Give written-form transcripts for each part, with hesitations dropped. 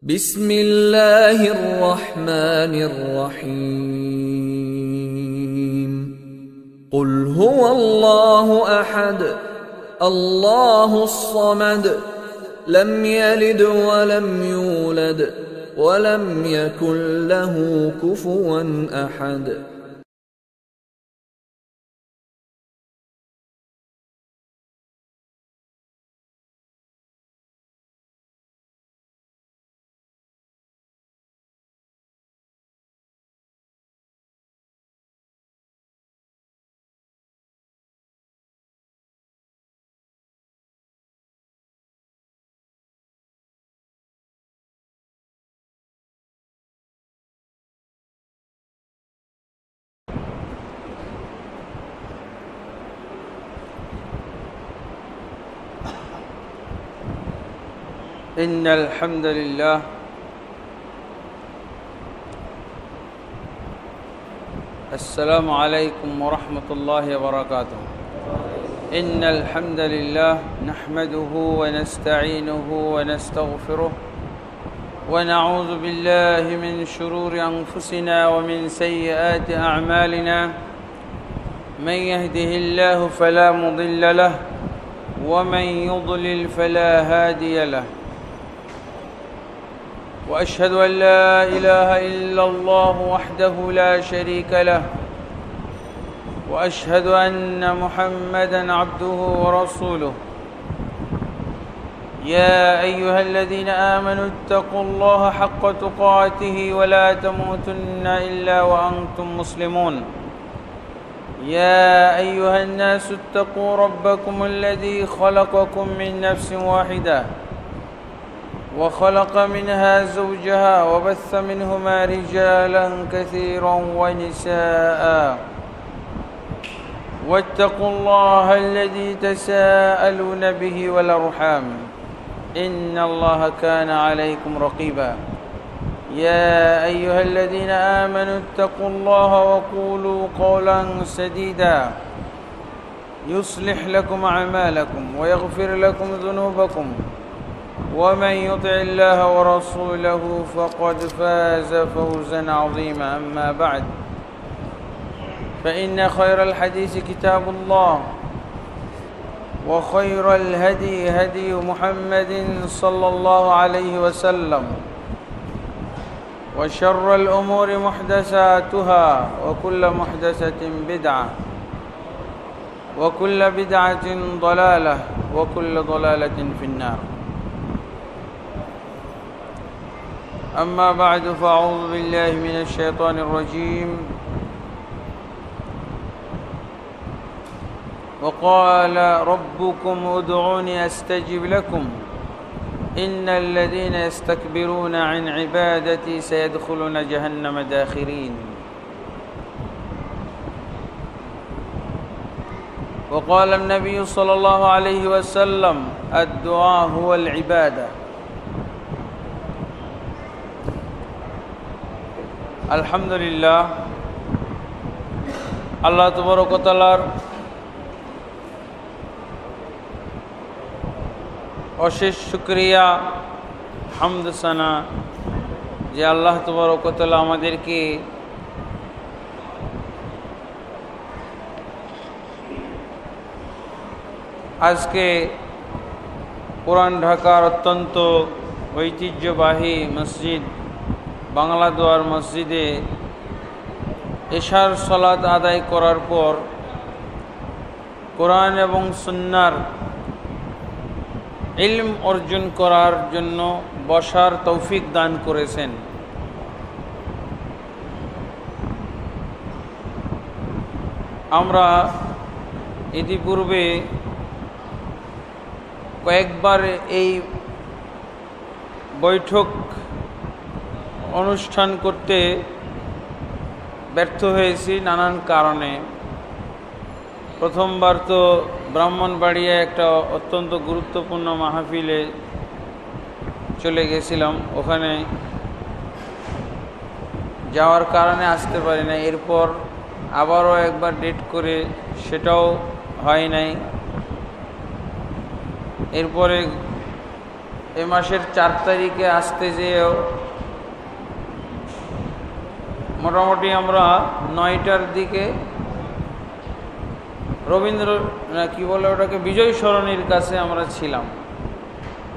بسم الله الرحمن الرحيم قل هو الله أحد الله الصمد لم يلد ولم يولد ولم يكن له كفوا أحد إن الحمد لله السلام عليكم ورحمة الله وبركاته. إن الحمد لله نحمده ونستعينه ونستغفره ونعوذ بالله من شرور أنفسنا ومن سيئات أعمالنا. من يهده الله فلا مضل له ومن يضلل فلا هادي له. وأشهد أن لا إله إلا الله وحده لا شريك له وأشهد أن محمدًا عبده ورسوله. يا أيها الذين آمنوا اتقوا الله حق تقاته ولا تموتن إلا وأنتم مسلمون. يا أيها الناس اتقوا ربكم الذي خلقكم من نفس واحدة وخلق منها زوجها وبث منهما رجالا كثيرا ونساء. واتقوا الله الذي تساءلون به والأرحام إن الله كان عليكم رقيبا. يا أيها الذين آمنوا اتقوا الله وقولوا قولا سديدا يصلح لكم أعمالكم ويغفر لكم ذنوبكم ومن يطع الله ورسوله فقد فاز فوزا عظيما. أما بعد فإن خير الحديث كتاب الله وخير الهدي هدي محمد صلى الله عليه وسلم وشر الأمور محدثاتها وكل محدثة بدعة وكل بدعة ضلالة وكل ضلالة في النار. أما بعد فأعوذ بالله من الشيطان الرجيم. وقال ربكم ادعوني أستجب لكم إن الذين يستكبرون عن عبادتي سيدخلون جهنم داخرين. وقال النبي صلى الله عليه وسلم الدعاء هو العبادة. আলহামদুলিল্লাহ, আল্লাহ তাবারক ওয়া তাআলার অশেষ শুকরিয়া হামদ সানা যে আল্লাহ তাবারক ওয়া তাআলা আমাদেরকে আজকে পুরান ঢাকার অত্যন্ত ঐতিহ্যবাহী মসজিদ বাংলা দোয়ার মসজিদে এশার সালাত আদায় করার পর কোরআন এবং সুন্নাহর ইলম অর্জন করার জন্য বসার তৌফিক দান করেছেন। আমরা ইতিপূর্বে কয়েকবার এই বৈঠক অনুষ্ঠান করতে ব্যর্থ হয়েছি নানান কারণে। প্রথমবার তো ব্রাহ্মণবাড়িয়ায় একটা অত্যন্ত গুরুত্বপূর্ণ মাহফিলে চলে গেছিলাম, ওখানে যাওয়ার কারণে আসতে পারি না। এরপর আবারও একবার ডেট করে সেটাও হয় নাই। এরপরে এ মাসের 4 তারিখে আসতে যেয়েও মোটামুটি আমরা 9টার দিকে রবীন্দ্র কি বলে ওটাকে বিজয় সরণির কাছে আমরা ছিলাম।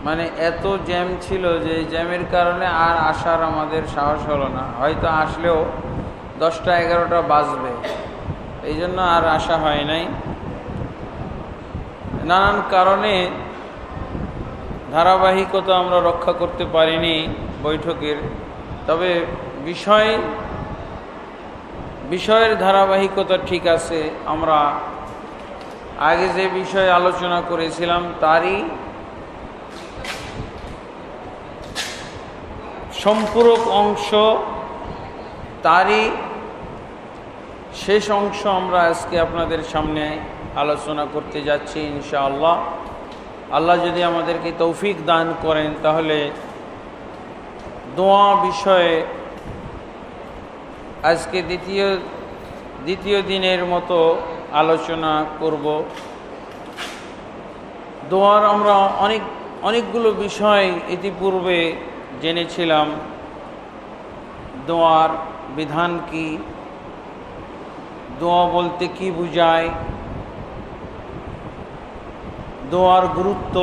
মানে এত জ্যাম ছিল যে জ্যামের কারণে আর আসার আমাদের সাহস হলো না, হয়তো আসলেও 10টা 11টা বাজবে, এই জন্য আর আসা হয় নাই। নানান কারণে ধারাবাহিকতা আমরা রক্ষা করতে পারিনি বৈঠকের। তবে বিষয়ের ধারাবাহিকতা ঠিক আছে। আমরা আগে যে বিষয়ে আলোচনা করেছিলাম তারই সম্পূরক অংশ, তারই শেষ অংশ আমরা আজকে আপনাদের সামনে আলোচনা করতে যাচ্ছি ইনশাআল্লাহ। আল্লাহ যদি আমাদেরকে তৌফিক দান করেন তাহলে দোয়া বিষয়ে আজকে দ্বিতীয় দিনের মতো আলোচনা করব। দোয়ার আমরা অনেকগুলো বিষয় ইতিপূর্বে জেনেছিলাম। দোয়ার বিধান কি, দোয়া বলতে কি বোঝায়, দোয়ার গুরুত্ব,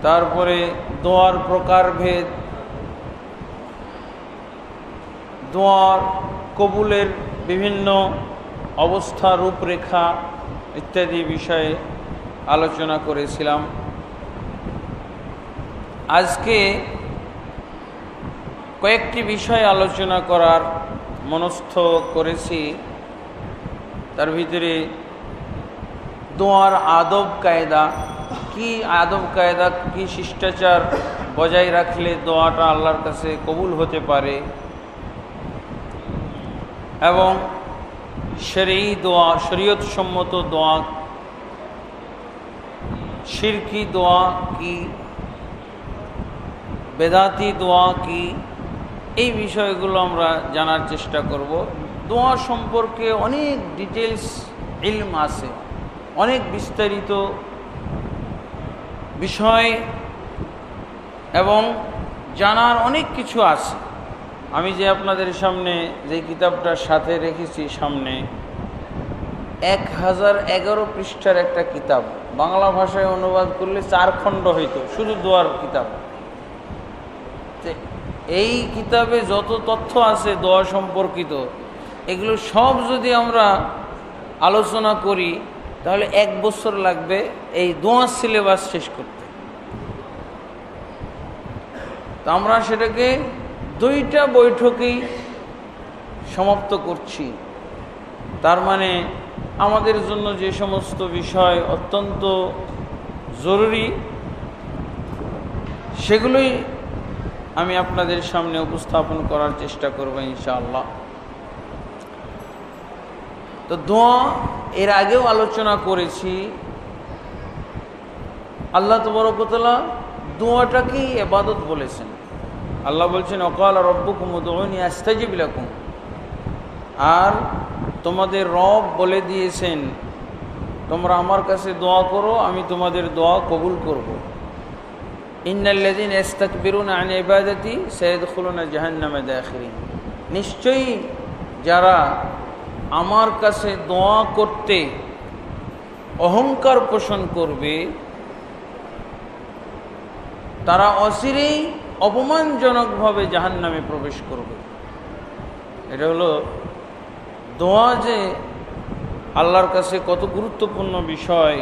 তারপরে দোয়ার প্রকারভেদ, দোয়ার কবুলের বিভিন্ন অবস্থা রূপরেখা ইত্যাদি বিষয়ে আলোচনা করেছিলাম। আজকে কয়েকটি বিষয় আলোচনা করার মনস্থ করেছি। তার ভিতরে দোয়ার আদব কায়দা কি, কি শিষ্টাচার বজায় রাখলে দোয়াটা আল্লাহর কাছে কবুল হতে পারে, এবং শরঈ দোয়া, শরীয়ত সম্মত দোয়া, শিরকি দোয়া কি, বেদাতি দোয়া কি, এই বিষয়গুলো আমরা জানার চেষ্টা করব। দোয়া সম্পর্কে অনেক ডিটেলস ইলম আছে, অনেক বিস্তারিত বিষয় এবং জানার অনেক কিছু আছে। আমি যে আপনাদের সামনে যে কিতাবটার সাথে রেখেছি সামনে, 1011 পৃষ্ঠার একটা কিতাব, বাংলা ভাষায় অনুবাদ করলে 4 খণ্ড হইতো, শুধু দোয়ার কিতাব। এই কিতাবে যত তথ্য আছে দোয়া সম্পর্কিত, এগুলো সব যদি আমরা আলোচনা করি তাহলে 1 বছর লাগবে এই দোয়া সিলেবাস শেষ করতে। তো আমরা সেটাকে 2টা বৈঠকেই সমাপ্ত করছি। তার মানে আমাদের জন্য যে সমস্ত বিষয় অত্যন্ত জরুরি সেগুলোই আমি আপনাদের সামনে উপস্থাপন করার চেষ্টা করব ইনশাআল্লাহ। তো দোয়া এর আগেও আলোচনা করেছি। আল্লাহ তাবারক ওয়া তাআলা দোয়াটাকেই ইবাদত বলেছেন। আল্লাহ বলছেন ওয়াকালা রাব্বুকুম উদউনি আস্তাজিব লাকুম, আর তোমাদের রব বলে দিয়েছেন তোমরা আমার কাছে দোয়া করো, আমি তোমাদের দোয়া কবুল করব। ইন্নাল্লাযীনা ইস্তাকবিরুনা আন ইবাদাতি সায়াদখুলুনা জাহান্নামা দাখিরিন, নিশ্চয়ই যারা আমার কাছে দোয়া করতে অহংকার পোষণ করবে তারা অচিরেই অপমানজনকভাবে জাহান্নামে প্রবেশ করবে। এটা হলো দোয়া যে আল্লাহর কাছে কত গুরুত্বপূর্ণ বিষয়,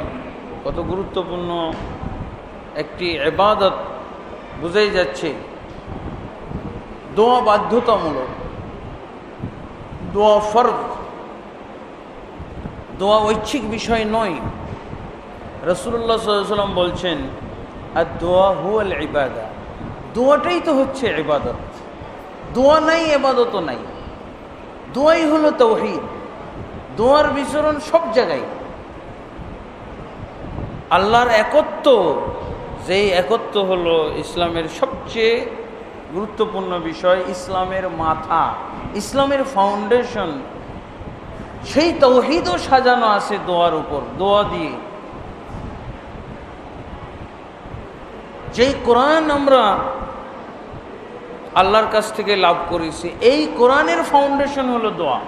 কত গুরুত্বপূর্ণ একটি ইবাদত বুঝাই যাচ্ছে। দোয়া বাধ্যতামূলক, দোয়া ফরজ, দোয়া ঐচ্ছিক বিষয় নয়। রাসূলুল্লাহ সাল্লাল্লাহু আলাইহি ওয়াসাল্লাম বলছেন আদ-দুআ হুয়াল ইবাদা, দোয়াটাই তো হচ্ছে ইবাদত। দোয়া নাই ইবাদতও নাই, দোয়াই হলো তাওহীদ। দোয়ার বিচরণ সব জায়গায় আল্লাহর একত্ব, যেই একত্ব হলো ইসলামের সবচেয়ে গুরুত্বপূর্ণ বিষয়, ইসলামের মাথা, ইসলামের ফাউন্ডেশন। সেই তাওহীদও সাজানো আছে দোয়ার উপর, দোয়া দিয়ে। যেই কোরআন আমরা আল্লাহর কাছ থেকে লাভ করেছি, এই কোরআনের ফাউন্ডেশন হলো দোয়া।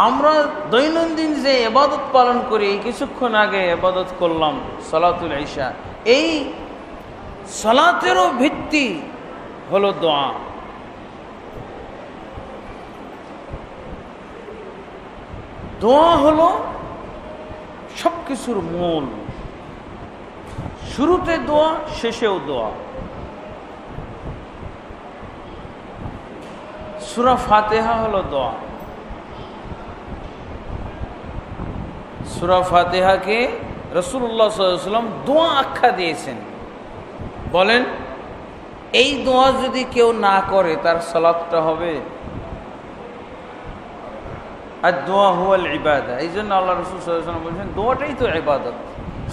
আমরা দৈনন্দিন যে ইবাদত পালন করি, এই কিছুক্ষণ আগে ইবাদত করলাম সালাতুল ইশা, এই সালাতেরও ভিত্তি হলো দোয়া। দোয়া হলো সবকিছুর মূল, শুরুতে দোয়া, শেষেও দোয়া। সূরা ফাতিহা হলো দোয়া। সূরা ফাতিহাকে রাসূলুল্লাহ সাল্লাল্লাহু আলাইহি ওয়াসাল্লাম দোয়া আখ্যা দিয়েছেন। বলেন, এই দোয়া যদি কেউ না করে তার সালাতটা হবে? আর দোয়া হুয়াল ইবাদা। এই জন্য আল্লাহ রাসূল সাল্লাল্লাহু আলাইহি ওয়াসাল্লাম বলছেন দোয়াটাই তো ইবাদত।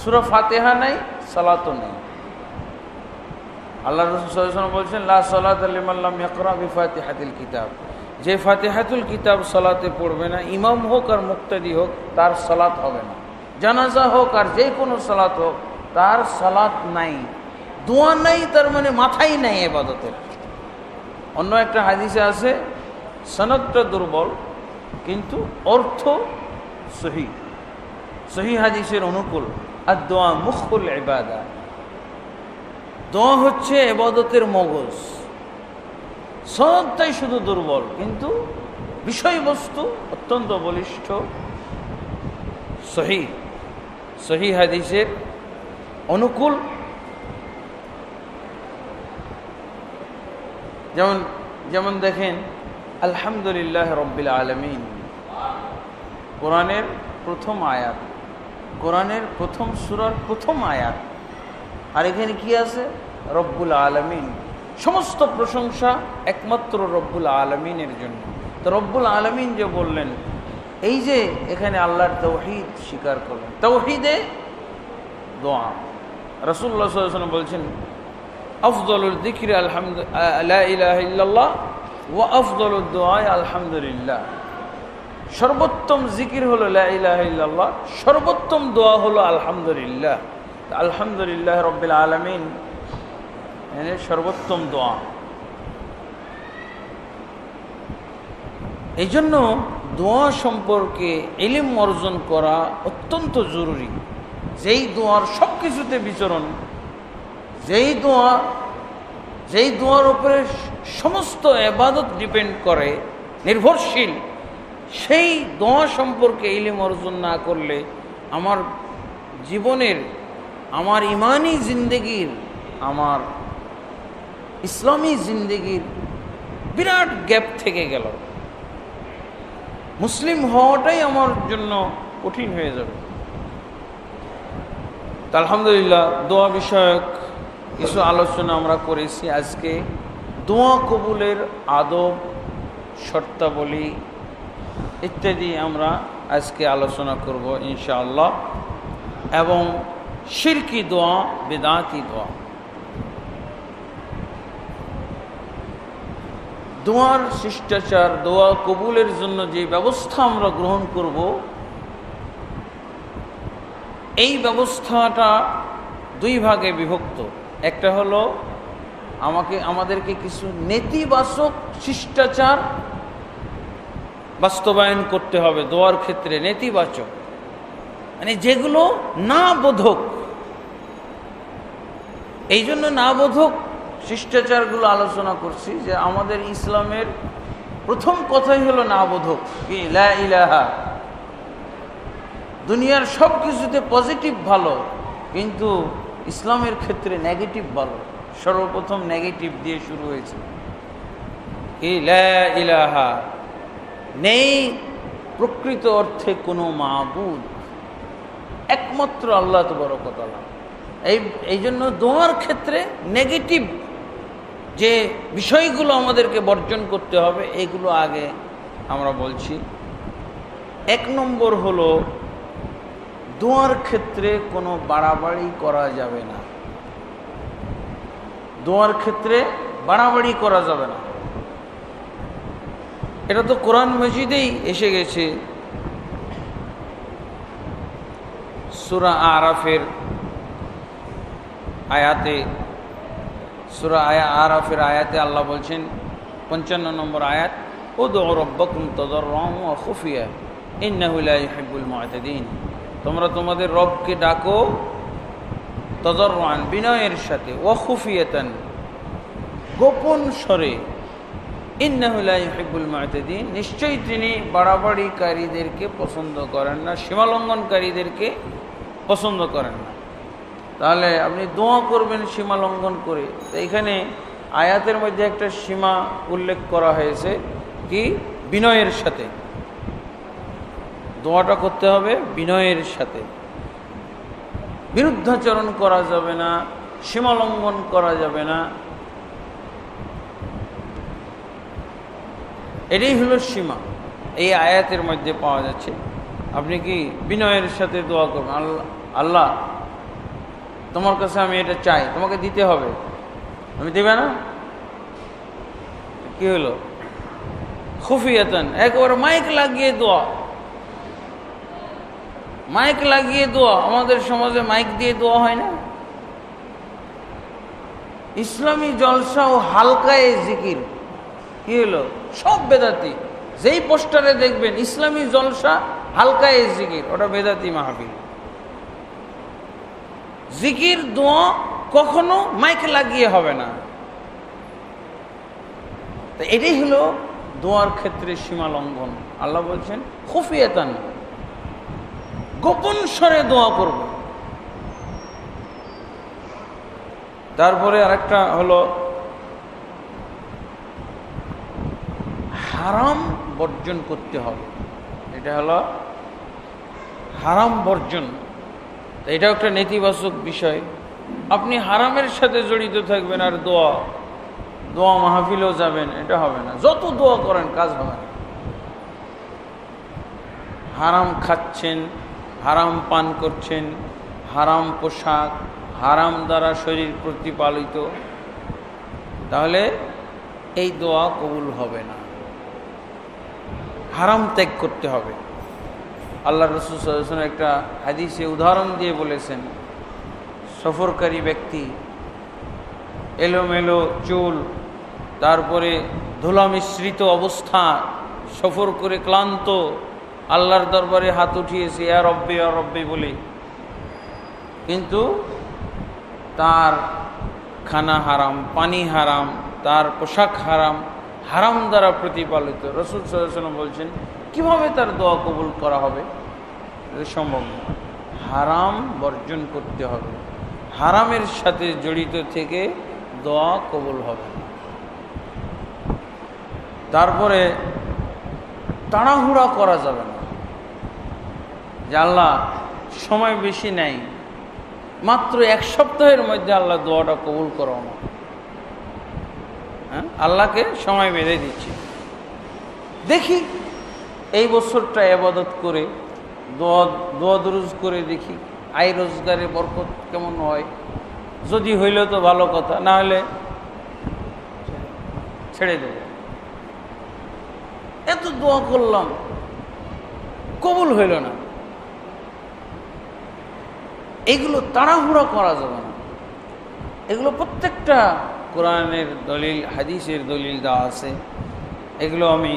সূরা ফাতিহা নাই, সালাতও নেই। আল্লাহ রাসূল সাল্লাল্লাহু আলাইহি ওয়াসাল্লাম বলছেন লা সালাতা লিমান লাম ইয়াকরা বিফাতিহাতিল কিতাব। যে ফাতিহাতুল কিতাব সালাতে পড়বে না, ইমাম হোক আর মুক্তাদি হোক, তার সালাত হবে না। জানাজা হোক আর যে কোনো সালাত হোক, তার সালাত নাই। দোয়া নাই তার মানে মাথাই নাই ইবাদতের। অন্য একটা হাদিসে আছে সনদটা দুর্বল কিন্তু অর্থ সহি, সহি হাদিসের অনুকূল। আর দোয়া মুখুল ইবাদা। দোয়া হচ্ছে ইবাদতের মগজ। সনদটাই শুধু দুর্বল কিন্তু বিষয়বস্তু অত্যন্ত বলিষ্ঠ, সহি, সহি হাদিসের অনুকূল। যেমন দেখেন আলহামদুলিল্লাহ রব্বিল আলামিন, কোরআনের প্রথম আয়াত, কোরআনের প্রথম সূরার প্রথম আয়াত। আর এখানে কি আছে? রব্বুল আলামিন। সমস্ত প্রশংসা একমাত্র রব্বুল আলামিনের জন্য। তো রব্বুল আলামিন যে বললেন, এই যে এখানে আল্লাহর তাওহীদ স্বীকার করলেন, তাওহীদে দোয়া। রাসূলুল্লাহ সাল্লাল্লাহু আলাইহি ওয়াসাল্লাম বলছেন আফদলুল যিকরি লা ইলাহা ইল্লাল্লাহ ওয়া আফদলুদ দুআ আলহামদুলিল্লাহ। সর্বোত্তম জিকির হলো লা ইলাহা ইল্লাল্লাহ, সর্বোত্তম দোয়া হলো আলহামদুলিল্লাহ। আলহামদুলিল্লাহ রব্বিল আলামিন মানে সর্বোত্তম দোয়া। এই জন্য দোয়া সম্পর্কে ইলম অর্জন করা অত্যন্ত জরুরি। যেই দোয়ার সব কিছুতে বিচরণ, যেই দোয়ার উপরে সমস্ত ইবাদত ডিপেন্ড করে, নির্ভরশীল, সেই দোয়া সম্পর্কে ইলম অর্জন না করলে আমার জীবনের, আমার ইমানি জিন্দেগির, আমার ইসলামী জিন্দেগির বিরাট গ্যাপ থেকে গেল। মুসলিম হওয়াটাই আমার জন্য কঠিন হয়ে যাবে। তা আলহামদুলিল্লাহ দোয়া বিষয়ক কিছু আলোচনা আমরা করেছি। আজকে দোয়া কবুলের আদব, শর্তাবলী ইত্যাদি আমরা আজকে আলোচনা করব ইনশাআল্লাহ। এবং শিরকি দোয়া, বিদআতি দোয়া। দোয়ার শিষ্টাচার, দোয়া কবুলের জন্য যে ব্যবস্থা আমরা গ্রহণ করব, এই ব্যবস্থাটা দুই ভাগে বিভক্ত। একটা হলো আমাদেরকে কিছু নেতিবাচক শিষ্টাচার বাস্তবায়ন করতে হবে দোয়ার ক্ষেত্রে। নেতিবাচক মানে যেগুলো না বোধক। এই জন্য না বোধক শিষ্টাচারগুলো আলোচনা করছি, যে আমাদের ইসলামের প্রথম কথাই হলো না বোধক, কি লা ইলাহা। দুনিয়ার সব কিছুতে পজিটিভ ভালো, কিন্তু ইসলামের ক্ষেত্রে নেগেটিভ ভালো। সর্বপ্রথম নেগেটিভ দিয়ে শুরু হয়েছে, কি লা ইলাহা, নেই প্রকৃত অর্থে কোনো মাবুদ, একমাত্র আল্লাহ তাবারক ওয়া তাআলা। এই জন্য দোয়ার ক্ষেত্রে নেগেটিভ যে বিষয়গুলো আমাদেরকে বর্জন করতে হবে, এগুলো আগে আমরা বলছি। এক নম্বর হলো দোয়ার ক্ষেত্রে কোনো বাড়াবাড়ি করা যাবে না। দোয়ার ক্ষেত্রে বাড়াবাড়ি করা যাবে না। এটা তো কোরআন মাজিদেই এসে গেছে। সূরা আরাফের আয়াতে সূরা আরাফের আয়াতে আল্লাহ বলছেন 55 নম্বর আয়াত, উদউ রাব্বাকুম তাদাররুআন ওয়া খুফিয়া ইন্নাহু লা ইউহিব্বুল মু'তাদিন। তোমরা তোমাদের রবকে ডাকো তাদাররুআন বিনয়ের সাথে, ওয়া খুফিয়াতান গোপন স্বরে, ইন্নাহু লা ইউহিব্বুল মু'তাদিন নিশ্চয়ই তিনি বাড়াবাড়িকারীদেরকে পছন্দ করেন না, সীমালঙ্ঘনকারীদেরকে পছন্দ করেন না। তাহলে আপনি দোয়া করবেন সীমা লঙ্ঘন করে। তো এখানে আয়াতের মধ্যে একটা সীমা উল্লেখ করা হয়েছে, কি? বিনয়ের সাথে দোয়াটা করতে হবে, বিনয়ের সাথে। বিরুদ্ধাচরণ করা যাবে না, সীমা লঙ্ঘন করা যাবে না, এটাই হলো সীমা। এই আয়াতের মধ্যে পাওয়া যাচ্ছে। আপনি কি বিনয়ের সাথে দোয়া করবেন, আল্লাহ তোমার কাছে আমি এটা চাই, তোমাকে দিতে হবে, আমি দেবে না? কি হলো? খুফিয়াতান, একবার মাইক লাগিয়ে দোয়া, মাইক লাগিয়ে দোয়া। আমাদের সমাজে মাইক দিয়ে দোয়া হয় না। ইসলামী জলসা ও হালকায় জিকির, কি হলো? সব বেদাতি। যেই পোস্টারে দেখবেন ইসলামী জলসা হালকায় জিকির, ওটা বেদাতি মাহফিল। জিকির দোয়া কখনো মাইক লাগিয়ে হবে না। তো এটাই হলো দোয়ার ক্ষেত্রে সীমা লঙ্ঘন। আল্লাহ বলছেন খুফিয়াতান, গোপন স্বরে দোয়া করব। তারপরে আরেকটা হলো হারাম বর্জন করতে হবে। এটা হলো হারাম বর্জন। এটাও একটা নেতিবাচক বিষয়। আপনি হারামের সাথে জড়িত থাকবেন আর দোয়া মাহফিলেও যাবেন, এটা হবে না। যত দোয়া করেন কাজ হবে না। হারাম খাচ্ছেন, হারাম পান করছেন, হারাম পোশাক, হারাম দ্বারা শরীর প্রতিপালিত, তাহলে এই দোয়া কবুল হবে না। হারাম ত্যাগ করতে হবে। আল্লাহ রাসূল সাল্লাল্লাহু আলাইহি ওয়াসাল্লাম একটা হাদিসে উদাহরণ দিয়ে বলেছেন, সফরকারী ব্যক্তি, এলোমেলো চুল, তারপরে ধুলা মিশ্রিত অবস্থা, সফর করে ক্লান্ত, আল্লাহর দরবারে হাত উঠিয়েছে ইয়া রব্বি বলে, কিন্তু তার খানা হারাম, পানি হারাম, তার পোশাক হারাম, হারাম দ্বারা প্রতিপালিত। রাসূল সাল্লাল্লাহু আলাইহি ওয়াসাল্লাম বলছেন কিভাবে তার দোয়া কবুল করা হবে? এটা সম্ভব না। হারাম বর্জন করতে হবে। হারামের সাথে জড়িত থেকে দোয়া কবুল হবে। তারপরে তাড়াহুড়া করা যাবে না, যে আল্লাহ সময় বেশি নেই, মাত্র 1 সপ্তাহের মধ্যে আল্লাহ দোয়াটা কবুল করো না। হ্যাঁ, আল্লাহকে সময় বেঁধে দিচ্ছি, দেখি এই বছরটা ইবাদত করে দোয়া দরুজ করে দেখি আয় রোজগারে বরকত কেমন হয়। যদি হইল তো ভালো কথা, না হলে ছেড়ে দেব। এত দোয়া করলাম, কবুল হইল না, এগুলো তাড়াহুড়া করা যাবে না। এগুলো প্রত্যেকটা কোরআনের দলিল, হাদিসের দলিল দেওয়া আছে। এগুলো আমি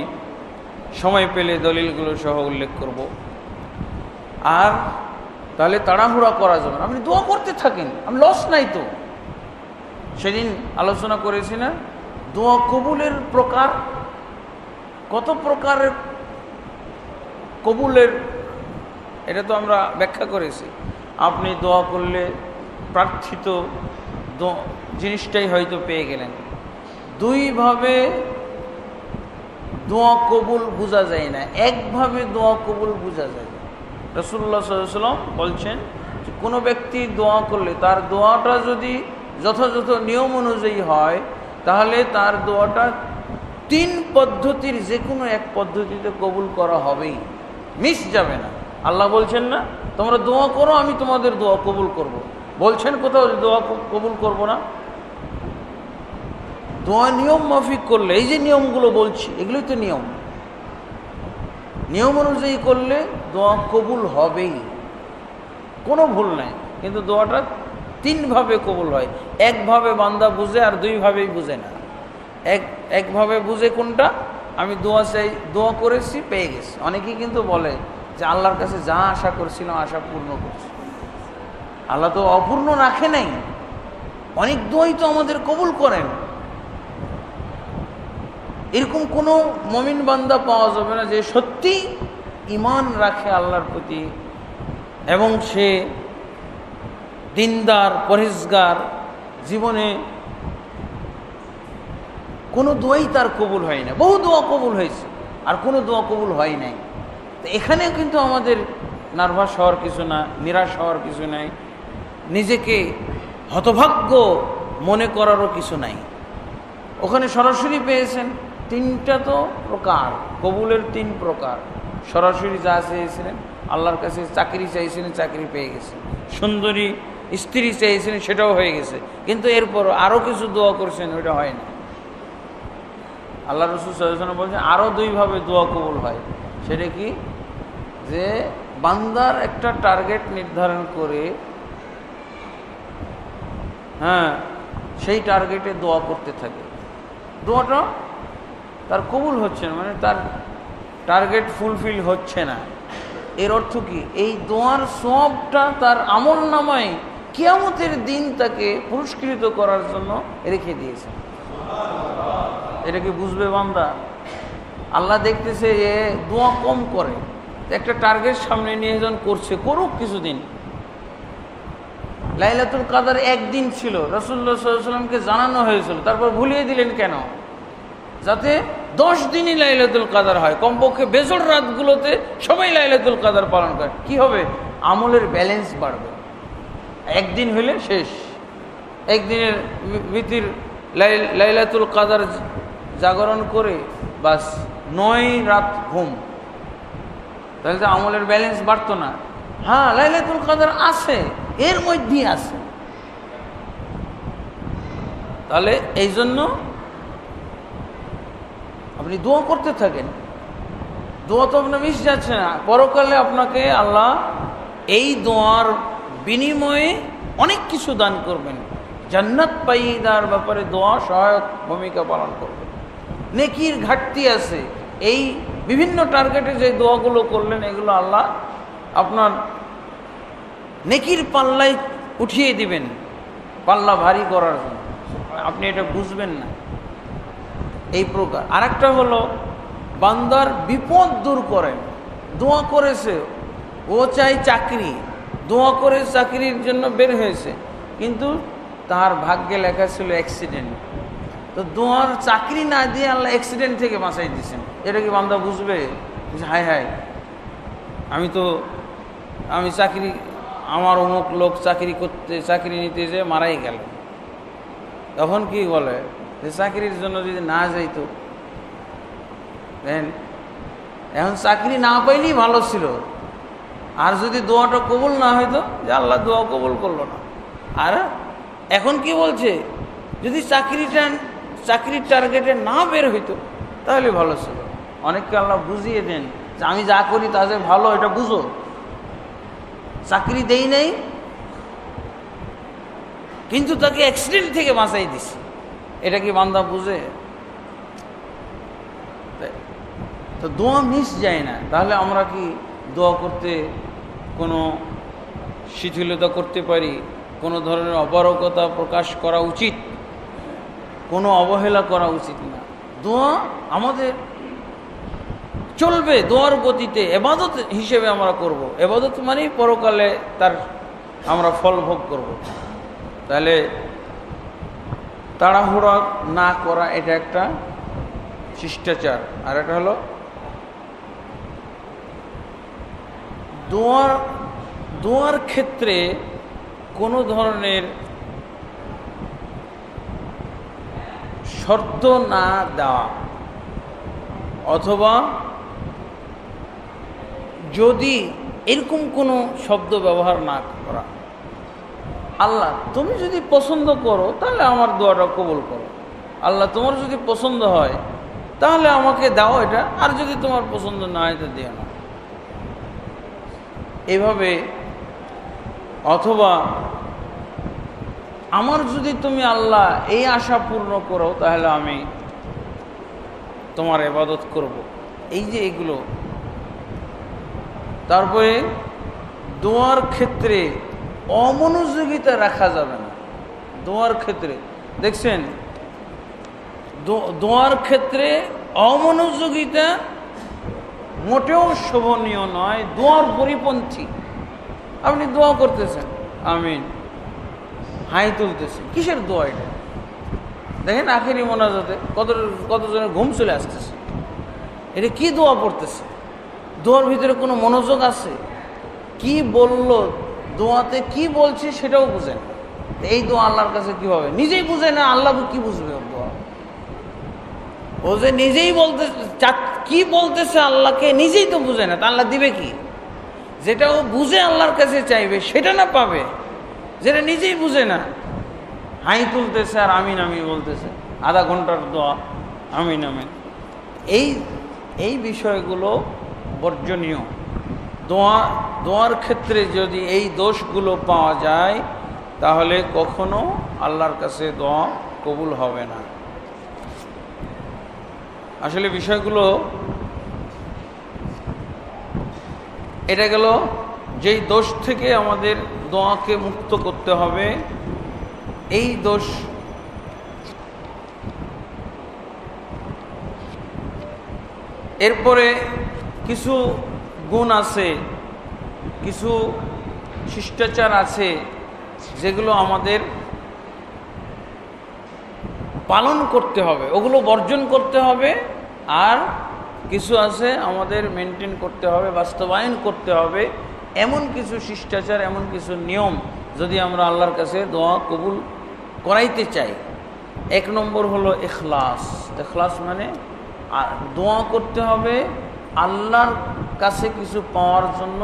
সময় পেলে দলিলগুলো সহ উল্লেখ করব। আর তাহলে তাড়াহুড়া করা যাবে না, আপনি দোয়া করতে থাকেন, আমি লস নাই তো। সেদিন আলোচনা করেছি না, দোয়া কবুলের প্রকার, কত প্রকারের কবুলের, এটা তো আমরা ব্যাখ্যা করেছি। আপনি দোয়া করলে প্রার্থিত জিনিসটাই হয়তো পেয়ে গেলেন। দুইভাবে দোয়া কবুল বোঝা যায় না, একভাবে দোয়া কবুল বোঝা যায়। রাসূলুল্লাহ সাল্লাল্লাহু আলাইহি ওয়াসাল্লাম বলছেন যে কোনো ব্যক্তি দোয়া করলে তার দোয়াটা যদি যথাযথ নিয়ম অনুযায়ী হয়, তাহলে তার দোয়াটা 3 পদ্ধতির যে কোনো এক পদ্ধতিতে কবুল করা হবেই, মিস যাবে না। আল্লাহ বলছেন না, তোমরা দোয়া করো আমি তোমাদের দোয়া কবুল করব। বলছেন কোথাও দোয়া কবুল করব না? দোয়া নিয়ম মাফিক করলে, এই যে নিয়মগুলো বলছি এগুলোই তো নিয়ম, নিয়ম অনুযায়ী করলে দোয়া কবুল হবেই, কোনো ভুল নাই। কিন্তু দোয়াটা তিনভাবে কবুল হয়। একভাবে বান্দা বুঝে আর দুইভাবেই বুঝে না। একভাবে বুঝে কোনটা, আমি দোয়া করেছি পেয়ে গেছি। অনেকেই কিন্তু বলে যে আল্লাহর কাছে যা আশা করছিলাম আশা পূর্ণ করছি। আল্লাহ তো অপূর্ণ রাখে নাই, অনেক দোয়াই তো আমাদের কবুল করেন। এরকম কোনো মুমিন বান্দা পাওয়া যাবে না যে সত্যি ঈমান রাখে আল্লাহর প্রতি এবং সে দিনদার পরহেজগার, জীবনে কোনো দোয়াই তার কবুল হয় না। বহু দোয়া কবুল হয়েছে আর কোনো দোয়া কবুল হয় নাই। তো এখানেও কিন্তু আমাদের নার্ভাস হওয়ার কিছু না, নিরাশ হওয়ার কিছু নাই, নিজেকে হতভাগ্য মনে করারও কিছু নাই। ওখানে সরাসরি পেয়েছেন। তিনটা তো প্রকার, কবুলের তিন প্রকার। সরাসরি যা চেয়েছিলেন, আল্লাহর কাছে চাকরি চাইছিলেন, চাকরি পেয়ে গেছেন। সুন্দরী স্ত্রী চাইছিলেন, সেটাও হয়ে গেছে। কিন্তু এরপর আরও কিছু দোয়া করছেন, ওইটা হয় না। আল্লাহ রাসূল সাল্লাল্লাহু আলাইহি ওয়াসাল্লাম বলছেন আরও দুইভাবে দোয়া কবুল হয়। সেটা কি, যে বান্দার একটা টার্গেট নির্ধারণ করে, সেই টার্গেটে দোয়া করতে থাকে। দোয়াটা তার কবুল হচ্ছে না, মানে তার টার্গেট ফুলফিল হচ্ছে না। এর অর্থ কি, এই দোয়ার সওয়াবটা তার আমল নামায় কিয়ামতের দিন তাকে পুরস্কৃত করার জন্য রেখে দিয়েছে। এটা কি বুঝবে বান্দা? আল্লাহ দেখতেছে যে দোয়া কম করে, একটা টার্গেট সামনে নিয়ে যখন করছে, করুক কিছুদিন। লাইলাতুল কাদর একদিন ছিল, রাসূলুল্লাহ সাল্লাল্লাহু আলাইহি ওয়াসাল্লামকে জানানো হয়েছিল, তারপর ভুলিয়ে দিলেন কেন? যাতে 10 দিনই লাইলাতুল কাদর হয়, কমপক্ষে বেজোড় রাতগুলোতে সবাই লাইলাতুল কাদর পালন করে। কি হবে? আমলের ব্যালেন্স বাড়বে। একদিন হইলে শেষ, একদিনের ভিতির লাইলাতুল কাদর জাগরণ করে বাস 9 রাত ঘুম, তাহলে তো আমলের ব্যালেন্স বাড়তো না। হ্যাঁ, লাইলাতুল কাদর আছে, এর মধ্যেই আছে। তাহলে এই জন্য আপনি দোয়া করতে থাকেন। দোয়া তো আপনার মিস যাচ্ছে না। পরকালে আপনাকে আল্লাহ এই দোয়ার বিনিময়ে অনেক কিছু দান করবেন। জান্নাত পাইদার ব্যাপারে দোয়া সহায়ক ভূমিকা পালন করবে। নেকির ঘাটতি আছে, এই বিভিন্ন টার্গেটে যে দোয়াগুলো করলেন, এগুলো আল্লাহ আপনার নেকির পাল্লায় উঠিয়ে দিবেন, পাল্লা ভারী করার জন্য। আপনি এটা বুঝবেন না। এই প্রকার। আরেকটা হলো বান্দার বিপদ দূর করেন। দোয়া করেছে, ও চাই চাকরি, দোয়া করে চাকরির জন্য বের হয়েছে, কিন্তু তার ভাগ্যে লেখা ছিল অ্যাক্সিডেন্ট। তো দোয়ার চাকরি না দিয়ে আল্লাহ অ্যাক্সিডেন্ট থেকে বাঁচাই দিয়েছেন। এটা কি বান্দা বুঝবে? হায় হায়, আমি চাকরি, আমার অমুক লোক চাকরি নিতে যে মারাই গেল। তখন কি বলে যে চাকরির জন্য যদি না যাইতো, এখন চাকরি না পাইলেই ভালো ছিল। আর যদি দোয়াটা কবুল না হইতো, যে আল্লাহ দোয়া কবুল করলো না। আর এখন কি বলছে, যদি চাকরির টার্গেটে না বের হইতো তাহলে ভালো ছিল। অনেককে আল্লাহ বুঝিয়ে দেন যে আমি যা করি তা যে ভালো, এটা বুঝো। চাকরি দেই নাই, কিন্তু তাকে অ্যাক্সিডেন্ট থেকে বাঁচাই দিছি। এটা কি বান্দা বুঝে? তো দোয়া মিস যায় না। তাহলে আমরা কি দোয়া করতে কোনো শিথিলতা করতে পারি? কোনো ধরনের অপারগতা প্রকাশ করা উচিত, কোনো অবহেলা করা উচিত না। দোয়া আমাদের চলবে, দোয়ার গতিতে এবাদত হিসেবে আমরা করব। এবাদত মানেই পরকালে তার আমরা ফল ভোগ করব। তাহলে তাড়াহুড়া না করা, এটা একটা শিষ্টাচার। আর এটা হলো দোয়ার ক্ষেত্রে কোনো ধরনের শর্ত না দেওয়া, অথবা যদি এরকম কোনো শব্দ ব্যবহার না করা। আল্লাহ তুমি যদি পছন্দ করো তাহলে আমার দোয়াটা কবুল করো, আল্লাহ তোমার যদি পছন্দ হয় তাহলে আমাকে দাও এটা, আর যদি তোমার পছন্দ না হয় তো দিও না। এভাবে, অথবা আমার যদি তুমি আল্লাহ এই আশা পূর্ণ করো তাহলে আমি তোমার ইবাদত করব। এই যে এগুলো। তারপরে দোয়ার ক্ষেত্রে অমনোযোগিতা রাখা যাবে না। দোয়ার ক্ষেত্রে দেখছেন, দোয়ার ক্ষেত্রে অমনোযোগিতা মোটেও শোভনীয় নয়, দোয়ার পরিপন্থী। আপনি দোয়া করতেছেন, আমিন, হাই তুলতেছেন, কিসের দোয়া এটা? দেখেন আখেরি মোনাজাতে কতজনের ঘুম চলে আসতেছে। এটা কি দোয়া পড়তেছে? দোয়ার ভিতরে কোনো মনোযোগ আছে? কি বলল দোয়াতে, কি বলছে সেটাও বুঝেন। এই দোয়া আল্লাহর কাছে কি হবে? নিজেই বুঝে না, আল্লাহ কি বুঝবে? দোয়া ও যে নিজেই কি বলতেছে আল্লাহকে নিজেই তো বুঝে না, তা আল্লাহ দিবে কি? যেটা ও বুঝে আল্লাহর কাছে চাইবে সেটা না পাবে, যেটা নিজেই বুঝে না। হাই তুলতেছে আর আমিন আমিন বলতেছে, আধা ঘন্টার দোয়া আমিন আমিন। এই বিষয়গুলো বর্জনীয়। দোয়ার ক্ষেত্রে যদি এই দোষগুলো পাওয়া যায় তাহলে কখনো আল্লাহর কাছে দোয়া কবুল হবে না। আসলে বিষয়গুলো এটা গেল যেই দোষ থেকে আমাদের দোয়াকে মুক্ত করতে হবে। এই দোষ এরপরে কিছু গুণ আছে, কিছু শিষ্টাচার আছে যেগুলো আমাদের পালন করতে হবে, ওগুলো বর্জন করতে হবে। আর কিছু আছে আমাদের মেনটেন করতে হবে, বাস্তবায়ন করতে হবে। এমন কিছু শিষ্টাচার, এমন কিছু নিয়ম যদি আমরা আল্লাহর কাছে দোয়া কবুল করাইতে চাই। 1 নম্বর হলো ইখলাস। ইখলাস মানে দোয়া করতে হবে আল্লাহর কাছে কিছু পাওয়ার জন্য,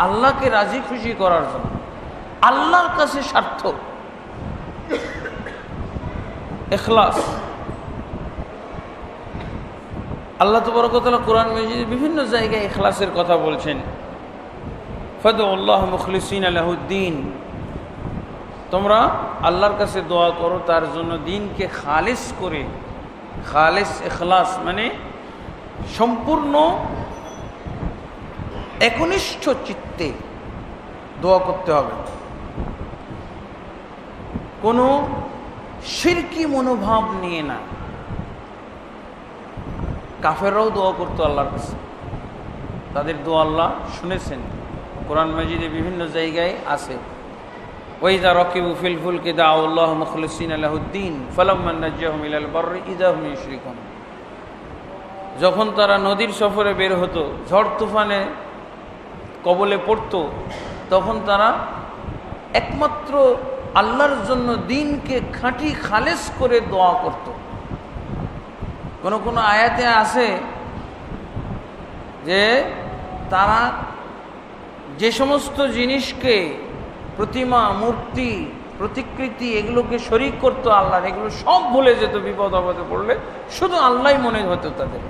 আল্লাহকে রাজি খুশি করার জন্য, আল্লাহর কাছে সার্থক। ইখলাস। আল্লাহ তাবারক ওয়া তাআলা কোরআন মাজিদে বিভিন্ন জায়গায় ইখলাসের কথা বলছেন। ফাদউল্লাহ মুখলিসিনা লাহুদ্দিন, তোমরা আল্লাহর কাছে দোয়া করো তার জন্য দিনকে খালিস করে। খালিস ইখলাস মানে সম্পূর্ণ একনিষ্ঠ চিত্তে দোয়া করতে হবে, কোনো শিরকি মনোভাব নিয়ে না। কাফেররাও দোয়া করতো আল্লাহর কাছে, তাদের দোয়া আল্লাহ শুনেছেন, কোরআন মাজিদে বিভিন্ন জায়গায় আছে। ওয়াইযা রাকিবু ফিল ফুলকি দাউ আল্লাহ মুখলিসিনা লাহুদ্দিন ফালাম্মা নাজ্জাহুম ইলাল বাররি ইযা হুম ইউশরিকুন। যখন তারা নদীর সফরে বের হতো, ঝড় তুফানে কবলে পড়তো, তখন তারা একমাত্র আল্লাহর জন্য দিনকে খাঁটি খালেস করে দোয়া করত। কোন কোন আয়াতে আছে যে তারা যে সমস্ত জিনিসকে, প্রতিমা, মূর্তি, প্রতিকৃতি, এগুলোকে শরীক করতো আল্লাহর, এগুলো সব ভুলে যেত বিপদ আপদে পড়লে। শুধু আল্লাহই মনে হতো তাদের,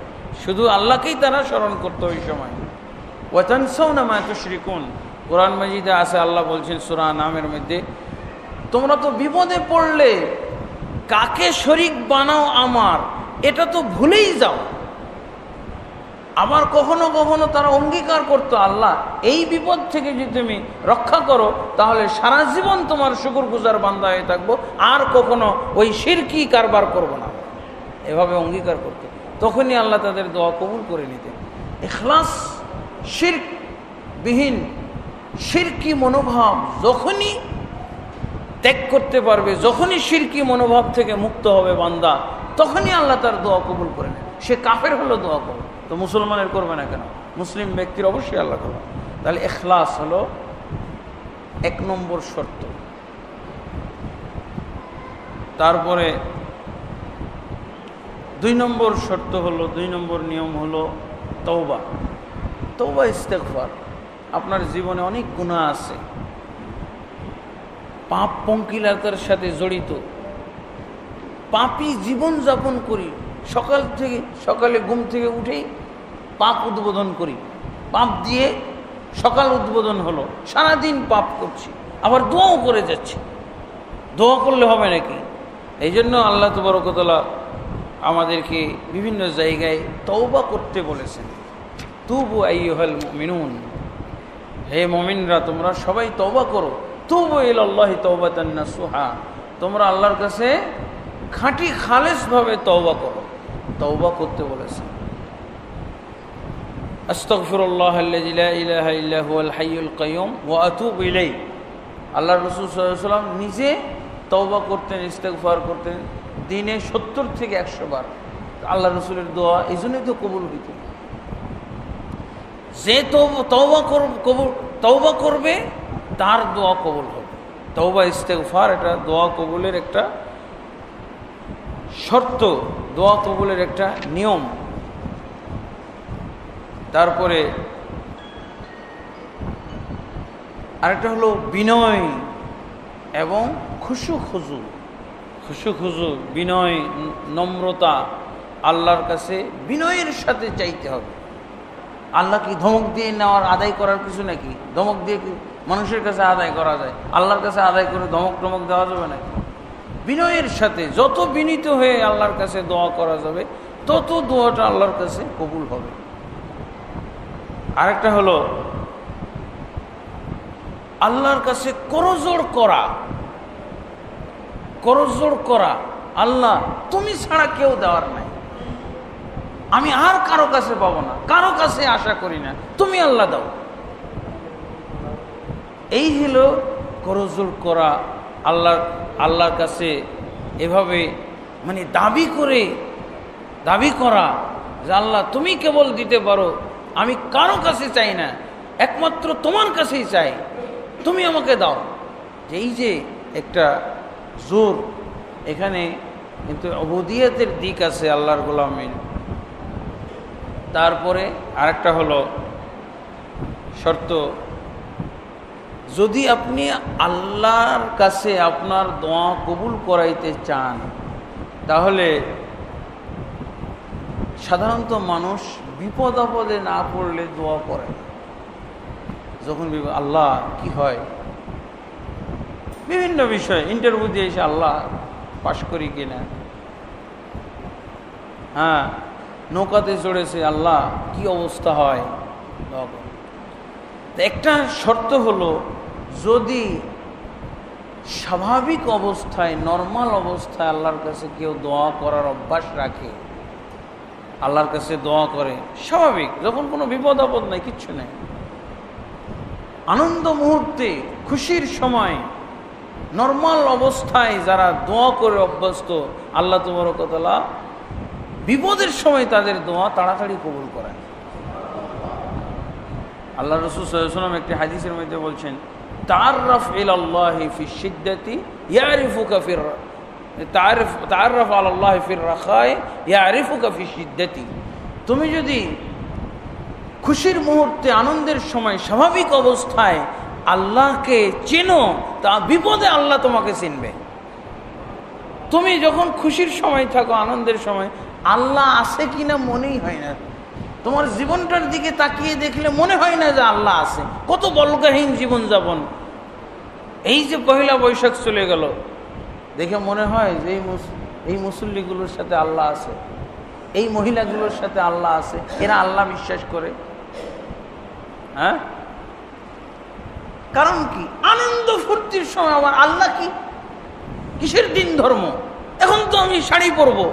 শুধু আল্লাহকেই তারা স্মরণ করতো ওই সময়। ওয়া তানসাউনা মা তুশরিকুন, কোরআন মাজিদে আছে, আল্লাহ বলছেন সূরা নামের মধ্যে, তোমরা তো বিপদে পড়লে কাকে শরীক বানাও আমার, এটা তো ভুলেই যাও। আবার কখনো কখনো তারা অঙ্গীকার করতো, আল্লাহ এই বিপদ থেকে যদি তুমি রক্ষা করো তাহলে সারা জীবন তোমার শুকরগুজার বান্দা হয়ে থাকবো, আর কখনো ওই শিরকি কারবার করব না। এভাবে অঙ্গীকার করতো, তখনই আল্লাহ তাদের দোয়া কবুল করে নিতেন। ইখলাস, শিরক বিহীন শিরকি মনোভাব যখনই ত্যাগ করতে পারবে, যখনই শিরকি মনোভাব থেকে মুক্ত হবে বান্দা, তখনই আল্লাহ তার দোয়া কবুল করে নেন। সে কাফের হলো দোয়া করবে, তো মুসলমানের করবে না কেন? মুসলিম ব্যক্তির অবশ্যই আল্লাহ করবে। তাহলে ইখলাস হলো 1 নম্বর শর্ত। তারপরে 2 নম্বর শর্ত হলো, 2 নম্বর নিয়ম হলো তওবা। তওবা ইস্তেগফার। আপনার জীবনে অনেক গুনাহ আছে, পাপ পঙ্কিলতার সাথে জড়িত, পাপী জীবন যাপন করি, সকালে ঘুম থেকে উঠেই পাপ উদ্বোধন করি, পাপ দিয়ে সকাল উদ্বোধন হলো, সারাদিন পাপ করছি, আবার দোয়াও করে যাচ্ছি। দোয়া করলে হবে নাকি? এই জন্য আল্লাহ তাবারক ওয়া তাআলা আমাদেরকে বিভিন্ন জায়গায় তওবা করতে বলেছেন। তুবু আইয়ুহাল মুমিনুন, হে মুমিনরা তোমরা সবাই তওবা করো। তুবু ইলাল্লাহি তাওবাতান নাসুহা, তোমরা আল্লাহর কাছে খাঁটি খালেসভাবে তওবা করো। তওবা করতে বলেছেন। আস্তাগফিরুল্লাহাল্লাযী লা ইলাহা ইল্লা হুয়াল হাইয়ুল কাইয়্যুম ওয়া আতুবু ইলাইহি। আল্লাহর রাসূল সাল্লাল্লাহু আলাইহি ওয়াসাল্লাম নিজে তওবা করতেন, ইস্তেগফার করতেন দিনে 70 থেকে 100 বার। আল্লাহ রাসূলের দোয়া এই জন্যই তো কবুল হইত। যে তওবা করবে তার দোয়া কবুল হবে। তওবা ইস্তেগফার এটা দোয়া কবুলের একটা শর্ত, দোয়া কবুলের একটা নিয়ম। তারপরে আরেকটা হলো বিনয় এবং খুশু খুজু, বিনয়, নম্রতা, আল্লাহর কাছে বিনয়ের সাথে চাইতে হবে। আল্লাহ কি ধমক দিয়ে নেওয়ার আদায় করার কিছু নাকি? ধমক দিয়ে কি মানুষের কাছে আদায় করা যায়? আল্লাহর কাছে আদায় করে ধমক টমক দেওয়া যাবে নাকি? বিনয়ের সাথে যত বিনীত হয়ে আল্লাহর কাছে দোয়া করা যাবে তত দোয়াটা আল্লাহর কাছে কবুল হবে। আরেকটা হলো আল্লাহর কাছে করজোড় করা, আল্লাহ তুমি ছাড়া কেউ দেওয়ার নাই, আমি আর কারো কাছে পাবো না, কারো কাছে আশা করি না, তুমি আল্লাহ দাও। এই হলো করজোড় করা, আল্লাহর কাছে এভাবে মানে দাবি করা যে আল্লাহ তুমি কেবল দিতে পারো, আমি কারো কাছে চাই না, একমাত্র তোমার কাছেই চাই, তুমি আমাকে দাও। এই যে একটা জোর, এখানে কিন্তু উবুদিয়তের দিক আছে আল্লাহর গোলামীর। তারপরে আরেকটা হলো শর্ত, যদি আপনি আল্লাহর কাছে আপনার দোয়া কবুল করাইতে চান তাহলে সাধারণত মানুষ বিপদ আপদে না পড়লে দোয়া করে। যখন আল্লাহ কি হয় বিভিন্ন বিষয় ইন্টারভিউ দিয়ে এসে আল্লাহ পাশ করি কিনা, হ্যাঁ নৌকাতে চড়েছে আল্লাহ কি অবস্থা হয়। একটা শর্ত হলো যদি স্বাভাবিক অবস্থায় নরমাল অবস্থায় আল্লাহর কাছে কেউ দোয়া করার অভ্যাস রাখে, আল্লাহর কাছে দোয়া করে স্বাভাবিক, যখন কোনো বিপদ আপদ নাই, কিচ্ছু নেই, আনন্দ মুহূর্তে খুশির সময় নরমাল অবস্থায় যারা দোয়া করে অভ্যস্ত, আল্লাহ তাবারক ওয়া তাআলা বিপদের সময় তাদের দোয়া তাড়াতাড়ি কবুল করেন। আল্লাহ রাসূল সাল্লাল্লাহু আলাইহি ওয়াসাল্লাম একটি হাদিসের মধ্যে বলছেন, তাআররাফ ইলাল্লাহি ফি শিদ্দাতি ইয়ারিফুকা ফির তাআররাফ আলাল্লাহি ফির রাখায় ইয়ারিফুকা ফি শিদ্দাতি। তুমি যদি খুশির মুহূর্তে আনন্দের সময় স্বাভাবিক অবস্থায় আল্লাহকে চেনো, তা বিপদে আল্লাহ তোমাকে চিনবে। তুমি যখন খুশির সময় থাকো, আনন্দের সময় আল্লাহ আছে কিনা মনেই হয় না, তোমার জীবনটার দিকে তাকিয়ে দেখলে মনে হয় না যে আল্লাহ আছে। কত বলগাহীন জীবনযাপন। এই যে পহেলা বৈশাখ চলে গেল, দেখে মনে হয় যে এই মুসল্লিগুলোর সাথে আল্লাহ আছে, এই মহিলাগুলোর সাথে আল্লাহ আছে, এরা আল্লাহ বিশ্বাস করে। হ্যাঁ, কারণ কি? আনন্দ ফুর্তির সময় আমার আল্লাহ কি কিসের দিন ধর্ম? এখন তো আমি শাড়ি পরবো,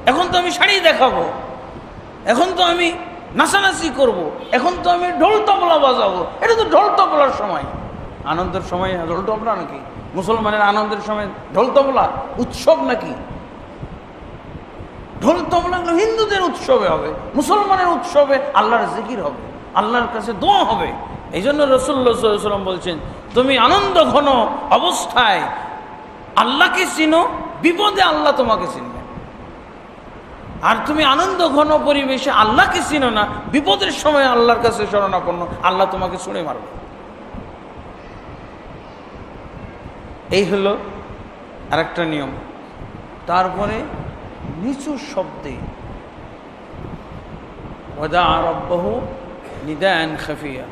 এখন তো আমি শাড়ি দেখাবো, এখন তো আমি নাচানাচি করব, এখন তো আমি ঢোল তবলা বাজাবো। এটা তো ঢোল তবলার সময়, আনন্দের সময় ঢোল তবলা নাকি? মুসলমানের আনন্দের সময় ঢোল তবলা উৎসব নাকি? ঢোল তবলা হিন্দুদের উৎসবে হবে, মুসলমানের উৎসবে আল্লাহর জিকির হবে, আল্লাহর কাছে দোয়া হবে। এই জন্য রাসূলুল্লাহ সাল্লাল্লাহু আলাইহি ওয়াসাল্লাম বলছেন, তুমি আনন্দ ঘন অবস্থায় আল্লাহকে চিনো, বিপদে আল্লাহ তোমাকে চিনবে। আর তুমি আনন্দ ঘন পরিবেশে আল্লাহকে চিনো না, বিপদের সময় আল্লাহর কাছে শরণাপন্ন, আল্লাহ তোমাকে ছুঁড়ে মারবে। এই হলো আরেকটা নিয়ম। তারপরে নিচু শব্দে ওয়াদা রাব্বাহু নিদান খাফিয়া,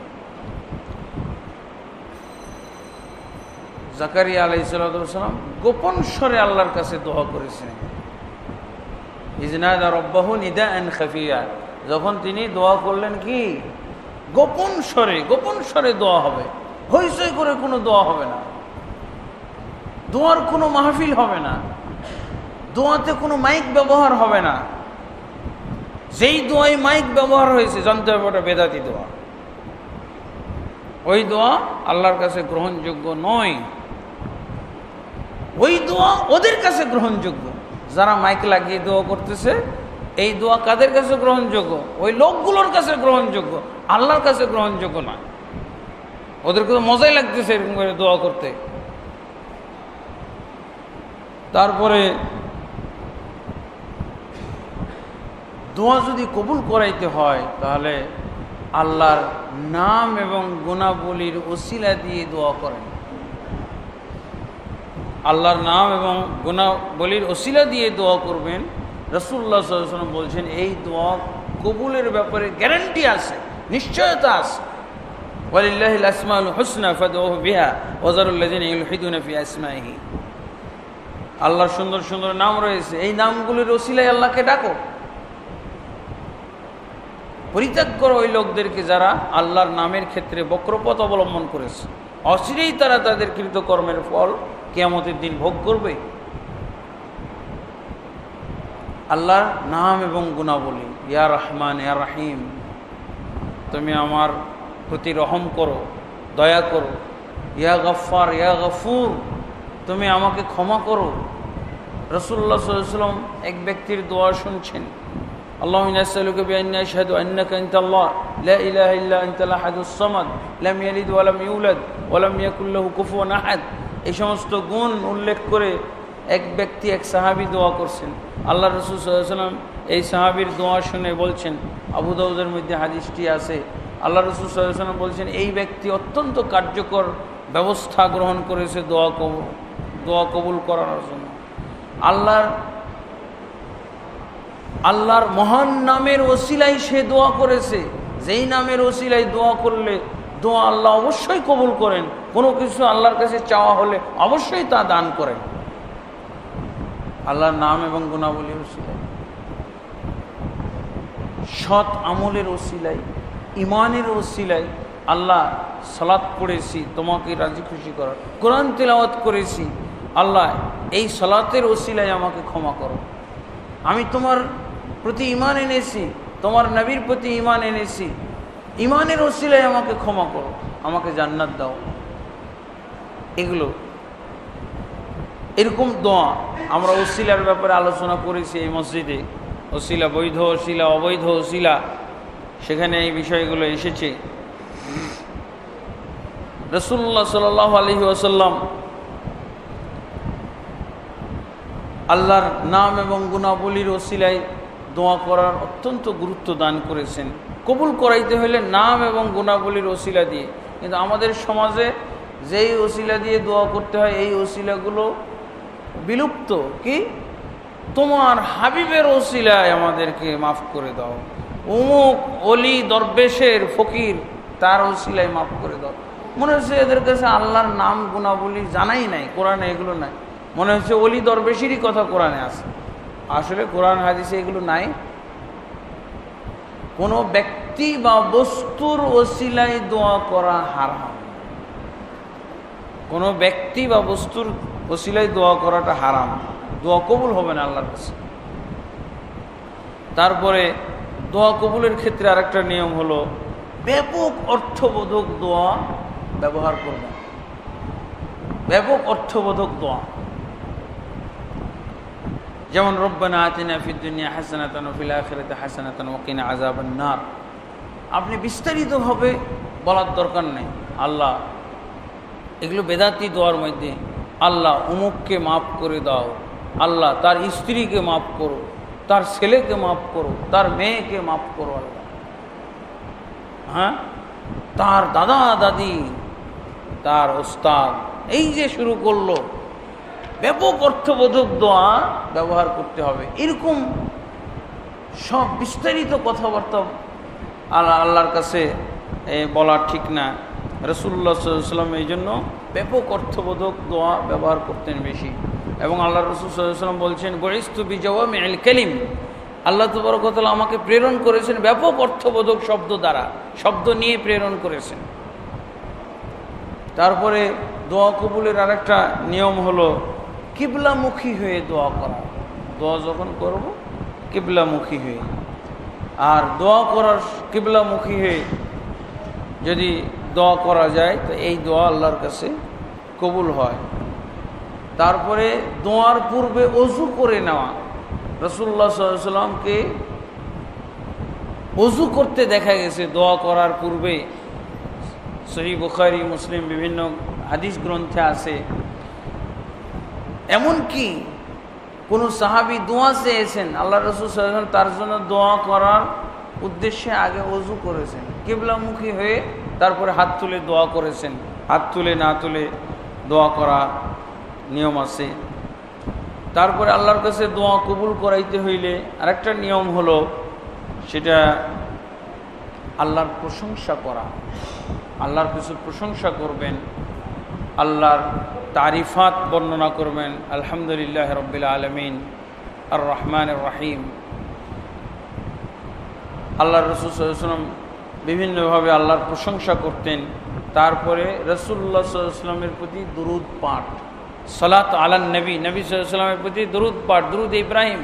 জাকারিয়া আলাইহিস সালাম গোপন স্বরে আল্লাহর কাছে দোয়া করেছেন। ইজনাদা রব্বাহু নিদাআন খাফিয়া, যখন তিনি দোয়া করলেন কি গোপন স্বরে দোয়া হবে, হইচই করে কোনো দোয়া হবে না, দোয়ার কোনো মাহফিল হবে না, দোয়াতে কোনো মাইক ব্যবহার হবে না। যেই দোয়ায় মাইক ব্যবহার হয়েছে জানতে হবে ওটা বেদাতি দোয়া, ওই দোয়া আল্লাহর কাছে গ্রহণযোগ্য নয়। ওই দোয়া ওদের কাছে গ্রহণযোগ্য যারা মাইক লাগিয়ে দোয়া করতেছে। এই দোয়া কাদের কাছে গ্রহণযোগ্য? ওই লোকগুলোর কাছে গ্রহণযোগ্য, আল্লাহর কাছে গ্রহণযোগ্য না। ওদেরকে তো মজাই লাগতেছে এরকম করে দোয়া করতে। তারপরে দোয়া যদি কবুল করাইতে হয় তাহলে আল্লাহর নাম এবং গুণাবলীর ওসিলা দিয়ে দোয়া করেন। আল্লাহর নাম এবং গুণাবলীর ওসিলা দিয়ে দোয়া করবেন। রাসূলুল্লাহ সাল্লাল্লাহু আলাইহি ওয়াসাল্লাম বলছেন এই দোয়া কবুলের ব্যাপারে গ্যারান্টি আছে, নিশ্চয়তা আছে। ওয়ালিল্লাহিল আসমাউল হুসনা ফাদউহু বিহা ওয়া যারুল লাযিনা ইউলহিদুনা ফি আসমাইহি। আল্লাহর সুন্দর সুন্দর নাম রয়েছে, এই নামগুলির ওসিলায় আল্লাহকে ডাকো। পরিত্যাগ করো ওই লোকদেরকে যারা আল্লাহর নামের ক্ষেত্রে বক্রপথ অবলম্বন করেছে, অচিরেই তারা তাদের কৃতকর্মের ফল কিয়ামতের দিন ভোগ করবে। আল্লাহর নাম এবং গুণাবলী, ইয়া রহমান ইয়া রহিম, তুমি আমার প্রতি রহম করো, দয়া করো। ইয়া গফফার ইয়া গফুর, তুমি আমাকে ক্ষমা করো। রাসূলুল্লাহ সাল্লাল্লাহু আলাইহি ওয়াসাল্লাম এক ব্যক্তির দোয়া শুনছেন, আল্লাহুম্মা ইন্নী আসআলুকা বিআন্নী আশহাদু আন্নাকা আনতাল্লাহ লা ইলাহা ইল্লা আনতাল আহাদুস সামাদ লাম ইয়ালিদ ওয়া লাম ইউলাদ ওয়া লাম ইয়াকুল লাহু কুফুয়ান আহাদ। এই সমস্ত গুণ উল্লেখ করে এক ব্যক্তি, এক সাহাবী দোয়া করছেন। আল্লাহ রাসূল সাল্লাল্লাহু আলাইহি ওয়াসাল্লাম এই সাহাবীর দোয়া শুনে বলছেন, আবু দাউদের মধ্যে হাদিসটি আছে, আল্লাহ রাসূল সাল্লাল্লাহু আলাইহি ওয়াসাল্লাম বলছেন এই ব্যক্তি অত্যন্ত কার্যকর ব্যবস্থা গ্রহণ করেছে দোয়া কবুল করার জন্য। আল্লাহর মহান নামের ওসিলায় সে দোয়া করেছে, যেই নামের ওসিলায় দোয়া করলে দোয়া আল্লাহ অবশ্যই কবুল করেন। কোনো কিছু আল্লাহর কাছে চাওয়া হলে অবশ্যই তা দান করেন। আল্লাহর নাম এবং গুণাবলীর ওসিলায়, সৎ আমলের ওসিলায়, ইমানের ওসিলায় আল্লাহ সালাত পড়েছি তোমাকে রাজি খুশি করার, কোরআন তিলাওয়াত করেছি, আল্লাহ এই সালাতের ওসিলায় আমাকে ক্ষমা করো। আমি তোমার প্রতি ঈমান এনেছি, তোমার নবীর প্রতি ঈমান এনেছি, ঈমানের ওসিলায় আমাকে ক্ষমা করো, আমাকে জান্নাত দাও। এগুলো এরকম দোয়া আমরা ওসিলার ব্যাপারে আলোচনা করেছি এই মসজিদে। ওসিলা বৈধ ওসিলা, অবৈধ ওসিলা, সেখানে এই বিষয়গুলো এসেছে। রাসূলুল্লাহ সাল্লাল্লাহু আলাইহি ওয়াসাল্লাম আল্লাহর নাম এবং গুণাবলীর ওসিলায় দোয়া করার অত্যন্ত গুরুত্ব দান করেছেন। কবুল করাইতে হলে নাম এবং গুণাবলীর ওসিলা দিয়ে। কিন্তু আমাদের সমাজে যেই ওসিলা দিয়ে দোয়া করতে হয় এই ওসিলাগুলো বিলুপ্ত। কি তোমার হাবিবের ওসিলায় আমাদেরকে মাফ করে দাও, অমুক অলি দরবেশের ফকির তার ওসিলায় মাফ করে দাও। মনে হচ্ছে এদের কাছে আল্লাহর নাম গুণাবলী জানাই নাই, কোরআনে এগুলো নাই। মনে হচ্ছে অলি দরবেশেরই কথা কোরআনে আছে, আসলে কোরআন হাদিসে এগুলো নাই। কোনো ব্যক্তি বা বস্তুর ওসিলায় দোয়া করা হারাম। কোনো ব্যক্তি বা বস্তুর ওসিলায় দোয়া করাটা হারাম, দোয়া কবুল হবে না আল্লাহর কাছে। তারপরে দোয়া কবুলের ক্ষেত্রে আরেকটা নিয়ম হলো ব্যাপক অর্থবোধক দোয়া ব্যবহার করবে। ব্যাপক অর্থবোধক দোয়া, যেমন রব্বানা আতিনা ফিদ দুনিয়া হাসানাতান ওয়া ফিল আখিরাতি হাসানাতান ওয়া কিনা আযাবান নার। আপনি বিস্তারিতভাবে বলার দরকার নেই। আল্লাহ, এগুলো বেদাতি দোয়ার মধ্যে, আল্লাহ অমুককে মাফ করে দাও, আল্লাহ তার স্ত্রীকে মাফ করো, তার ছেলেকে মাফ করো, তার মেয়েকে মাফ করো, আল্লাহ হ্যাঁ তার দাদা দাদি, তার ওস্তাদ, এই যে শুরু করলো। ব্যাপক অর্থবোধক দোয়া ব্যবহার করতে হবে। এরকম সব বিস্তারিত কথাবার্তা আল্লাহর কাছে বলা ঠিক না। রাসূলুল্লাহ সাল্লাল্লাহু আলাইহি ওয়াসাল্লাম এই জন্য ব্যাপক অর্থবোধক দোয়া ব্যবহার করতেন বেশি। এবং আল্লাহ রাসূল সাল্লাল্লাহু আলাইহি ওয়াসাল্লাম বলছেন, বুইস্তু বিজাওয়ামিল কালিম, আল্লাহ তাবারক ওয়া তাআলা আমাকে প্রেরণ করেছেন ব্যাপক অর্থবোধক শব্দ দ্বারা, শব্দ নিয়ে প্রেরণ করেছেন। তারপরে দোয়া কবুলের আরেকটা নিয়ম হলো কিবলামুখী হয়ে দোয়া করা। দোয়া যখন করব কিবলামুখী হয়ে, আর দোয়া করার কিবলামুখী হয়ে যদি দোয়া করা যায় তো এই দোয়া আল্লাহর কাছে কবুল হয়। তারপরে দোয়ার পূর্বে ওযু করে নেওয়া। রাসূলুল্লাহ সাল্লাল্লাহু আলাইহি ওয়াসাল্লামকে ওযু করতে দেখা গেছে দোয়া করার পূর্বে। সহিহ বুখারী, মুসলিম বিভিন্ন হাদিস গ্রন্থে আছে। এমনকি কোনো সাহাবী দোয়া চেয়েছেন, আল্লাহ রাসূল সাল্লাল্লাহু আলাইহি ওয়াসাল্লাম তার জন্য দোয়া করার উদ্দেশ্যে আগে ওযু করেছেন, কিবলামুখী হয়ে তারপরে হাত তুলে দোয়া করেছেন। হাত তুলে না তুলে দোয়া করা নিয়ম আছে। তারপরে আল্লাহর কাছে দোয়া কবুল করাইতে হইলে আরেকটা নিয়ম হলো, সেটা আল্লাহর প্রশংসা করা। আল্লাহর কিছু প্রশংসা করবেন, আল্লাহর তারিফাত বর্ণনা করবেন। আলহামদুলিল্লাহ রাব্বিল আলামিন, আর রহমানির রহিম। আল্লাহর রাসূল সাল্লাল্লাহু আলাইহি ওয়াসাল্লাম বিভিন্নভাবে আল্লাহর প্রশংসা করতেন। তারপরে রাসূলুল্লাহ সাল্লাল্লাহু আলাইহি ওয়াসাল্লামের প্রতি দুরূদ পাঠ, সালাত আলান নবী, নবী সাল্লাল্লাহু আলাইহি ওয়াসাল্লামের প্রতি দুরূদ পাঠ, দুরূদ ইব্রাহিম।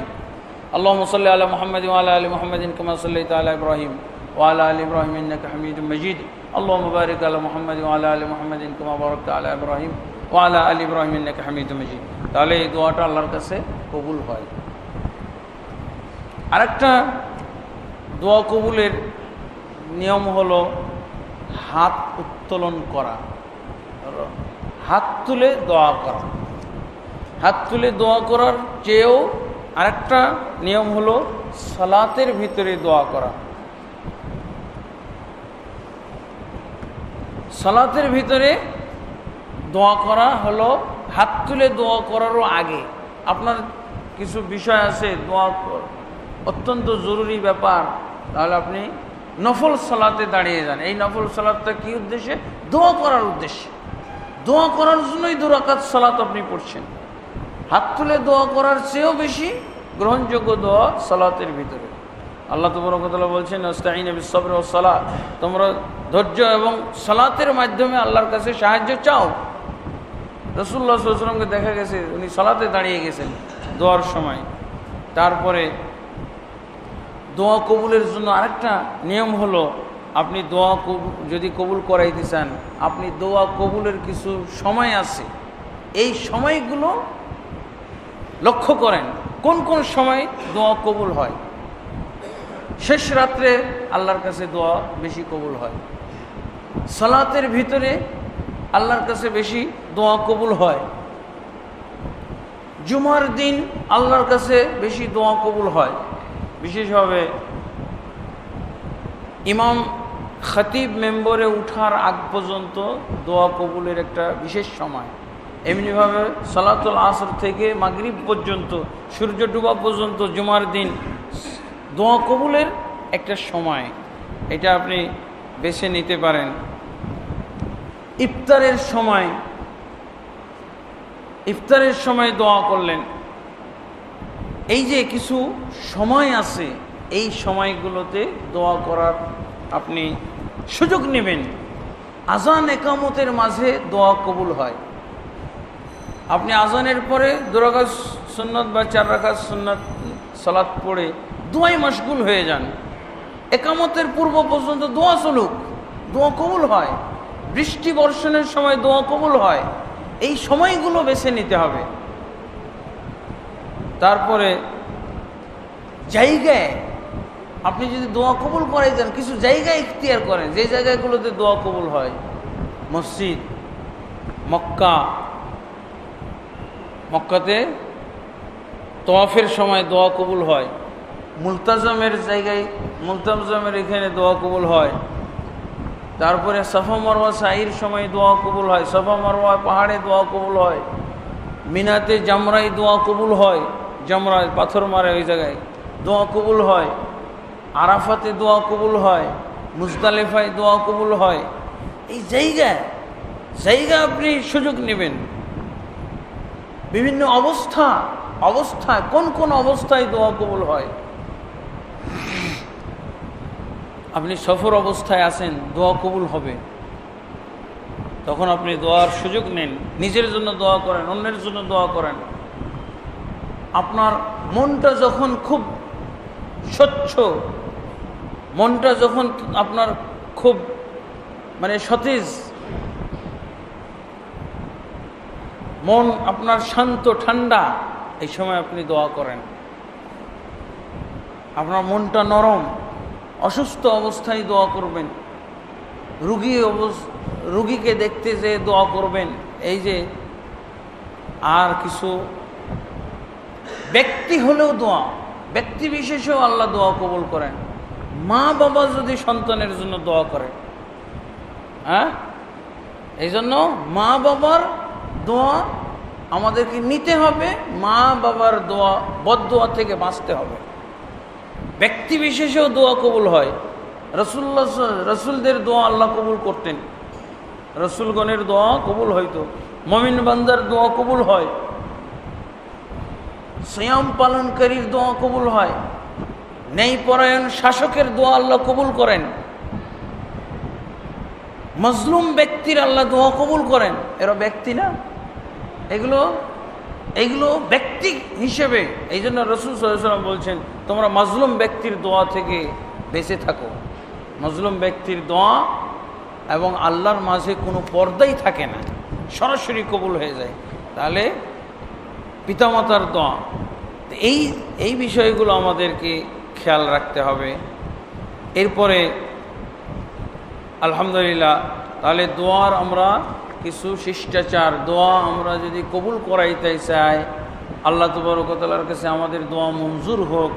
আল্লাহুম্মা সাল্লি আলা মুহাম্মাদ ওয়া আলা আলি মুহাম্মাদিন কামা সাল্লাইতা আলা ইব্রাহিম ওয়া আলা আলি ইব্রাহিম ইন্নাকা হামিদুম মাজিদ। আল্লাহুম্মা বারিক আলা মুহাম্মাদ ওয়া আলা আলি মুহাম্মাদিন কামা বারাকতা আলা ইব্রাহিম ওয়া আলা আলি ইব্রাহিম ইন্নাকা হামিদুম মাজিদ। তাহলে এই দোয়াটা আল্লাহর কাছে কবুল হয়। আরেকটা দোয়া কবুলের নিয়ম হলো হাত উত্তোলন করা, হাত তুলে দোয়া করা। হাত তুলে দোয়া করার চেয়েও আরেকটা নিয়ম হলো সালাতের ভিতরে দোয়া করা। সালাতের ভিতরে দোয়া করা হলো হাত তুলে দোয়া করারও আগে। আপনার কিছু বিষয় আছে, দোয়া অত্যন্ত জরুরি ব্যাপার, তাহলে আপনি নফল সালাতে দাঁড়িয়ে যান। এই নফল সালাতটা কি উদ্দেশ্যে? দোয়া করার উদ্দেশ্যে। দোয়া করার জন্যই 2 রাকাত সালাত আপনি পড়ছেন। হাত তুলে দোয়া করার চেয়েও বেশি গ্রহণযোগ্য দোয়া সালাতের ভিতরে। আল্লাহ তাবারক ওয়া তাআলা বলছেন, আস্তাঈনু বিস-সাবরি ওয়াস-সালাহ, তোমরা ধৈর্য এবং সালাতের মাধ্যমে আল্লাহর কাছে সাহায্য চাও। রাসূলুল্লাহ সাল্লাল্লাহু আলাইহি ওয়াসাল্লামকে দেখা গেছে উনি সালাতে দাঁড়িয়ে গেছেন দোয়ার সময়। তারপরে দোয়া কবুলের জন্য আরেকটা নিয়ম হলো, আপনি দোয়া যদি কবুল করাইতে চান, আপনি দোয়া কবুলের কিছু সময় আছে, এই সময়গুলো লক্ষ্য করেন কোন কোন সময় দোয়া কবুল হয়। শেষ রাত্রে আল্লাহর কাছে দোয়া বেশি কবুল হয়। সালাতের ভিতরে আল্লাহর কাছে বেশি দোয়া কবুল হয়। জুমার দিন আল্লাহর কাছে বেশি দোয়া কবুল হয়। বিশেষভাবে ইমাম খতিব মেম্বরে উঠার আগ পর্যন্ত দোয়া কবুলের একটা বিশেষ সময়। এমনিভাবে সালাতুল আসর থেকে মাগরিব পর্যন্ত, সূর্য ডুবা পর্যন্ত জুমার দিন দোয়া কবুলের একটা সময়, এটা আপনি বেছে নিতে পারেন। ইফতারের সময় দোয়া করলেন। এই যে কিছু সময় আছে, এই সময়গুলোতে দোয়া করার আপনি সুযোগ নেবেন। আজান একামতের মাঝে দোয়া কবুল হয়। আপনি আজানের পরে 2 রাকাত সুন্নাত বা 4 রাকাত সুন্নাত সালাত পড়ে দোয়ায় মশগুল হয়ে যান। একামতের পূর্ব পর্যন্ত দোয়া চলুক, দোয়া কবুল হয়। বৃষ্টি বর্ষণের সময় দোয়া কবুল হয়। এই সময়গুলো বেছে নিতে হবে। তারপরে জায়গায় আপনি যদি দোয়া কবুল করাই যান, কিছু জায়গা ইখতিয়ার করেন যে জায়গাগুলোতে দোয়া কবুল হয়। মসজিদ, মক্কাতে তওয়াফের সময় দোয়া কবুল হয়। মুলতাজামের জায়গায়, মুলতাজামের এখানে দোয়া কবুল হয়। তারপরে সাফা মারওয়া সাইর সময় দোয়া কবুল হয়। সাফা মারওয়া পাহাড়ে দোয়া কবুল হয়। মিনাতে জামরাই দোয়া কবুল হয়, জামরায় পাথর মারে ওই জায়গায় দোয়া কবুল হয়। আরাফাতে দোয়া কবুল হয়। মুজদালিফায় দোয়া কবুল হয়। এই জায়গা আপনি সুযোগ নেবেন। বিভিন্ন অবস্থায় কোন অবস্থায় দোয়া কবুল হয়। আপনি সফর অবস্থায় আছেন, দোয়া কবুল হবে, তখন আপনি দোয়ার সুযোগ নেন। নিজের জন্য দোয়া করেন, অন্যের জন্য দোয়া করেন। আপনার মনটা যখন খুব স্বচ্ছ, মনটা যখন আপনার খুব সতেজ, মন আপনার শান্ত ঠান্ডা, এই সময় আপনি দোয়া করেন। আপনার মনটা নরম, অসুস্থ অবস্থায় দোয়া করবেন। রুগীকে দেখতে যে দোয়া করবেন। এই যে আর কিছু ব্যক্তি হলেও দোয়া, ব্যক্তি বিশেষেও আল্লাহ দোয়া কবুল করেন। মা বাবা যদি সন্তানের জন্য দোয়া করে, এই জন্য মা বাবার দোয়া আমাদেরকে নিতে হবে। মা বাবার দোয়া, বদদোয়া থেকে বাঁচতে হবে। ব্যক্তি বিশেষেও দোয়া কবুল হয়। রসুলদের দোয়া আল্লাহ কবুল করতেন, রসুলগণের দোয়া কবুল হইতো। মুমিন বান্দার দোয়া কবুল হয়, সিয়াম পালনকারীর দোয়া কবুল হয়, ন্যায়পরায়ণ শাসকের দোয়া আল্লাহ কবুল করেন, মজলুম ব্যক্তির আল্লাহ দোয়া কবুল করেন। এরা ব্যক্তি না, এগুলো ব্যক্তি হিসেবে। এই জন্য রাসূল সাল্লাল্লাহু আলাইহি ওয়াসাল্লাম বলছেন, তোমরা মজলুম ব্যক্তির দোয়া থেকে বেঁচে থাকো। মজলুম ব্যক্তির দোয়া এবং আল্লাহর মাঝে কোনো পর্দাই থাকে না, সরাসরি কবুল হয়ে যায়। তাহলে পিতামাতার দোয়া, এই বিষয়গুলো আমাদেরকে খেয়াল রাখতে হবে। এরপরে আলহামদুলিল্লাহ, তাহলে দোয়ার আমরা কিছু শিষ্টাচার, দোয়া আমরা যদি কবুল করাইতে চাই, আল্লাহ তাবারক ওয়া তাআলার কাছে আমাদের দোয়া মঞ্জুর হোক,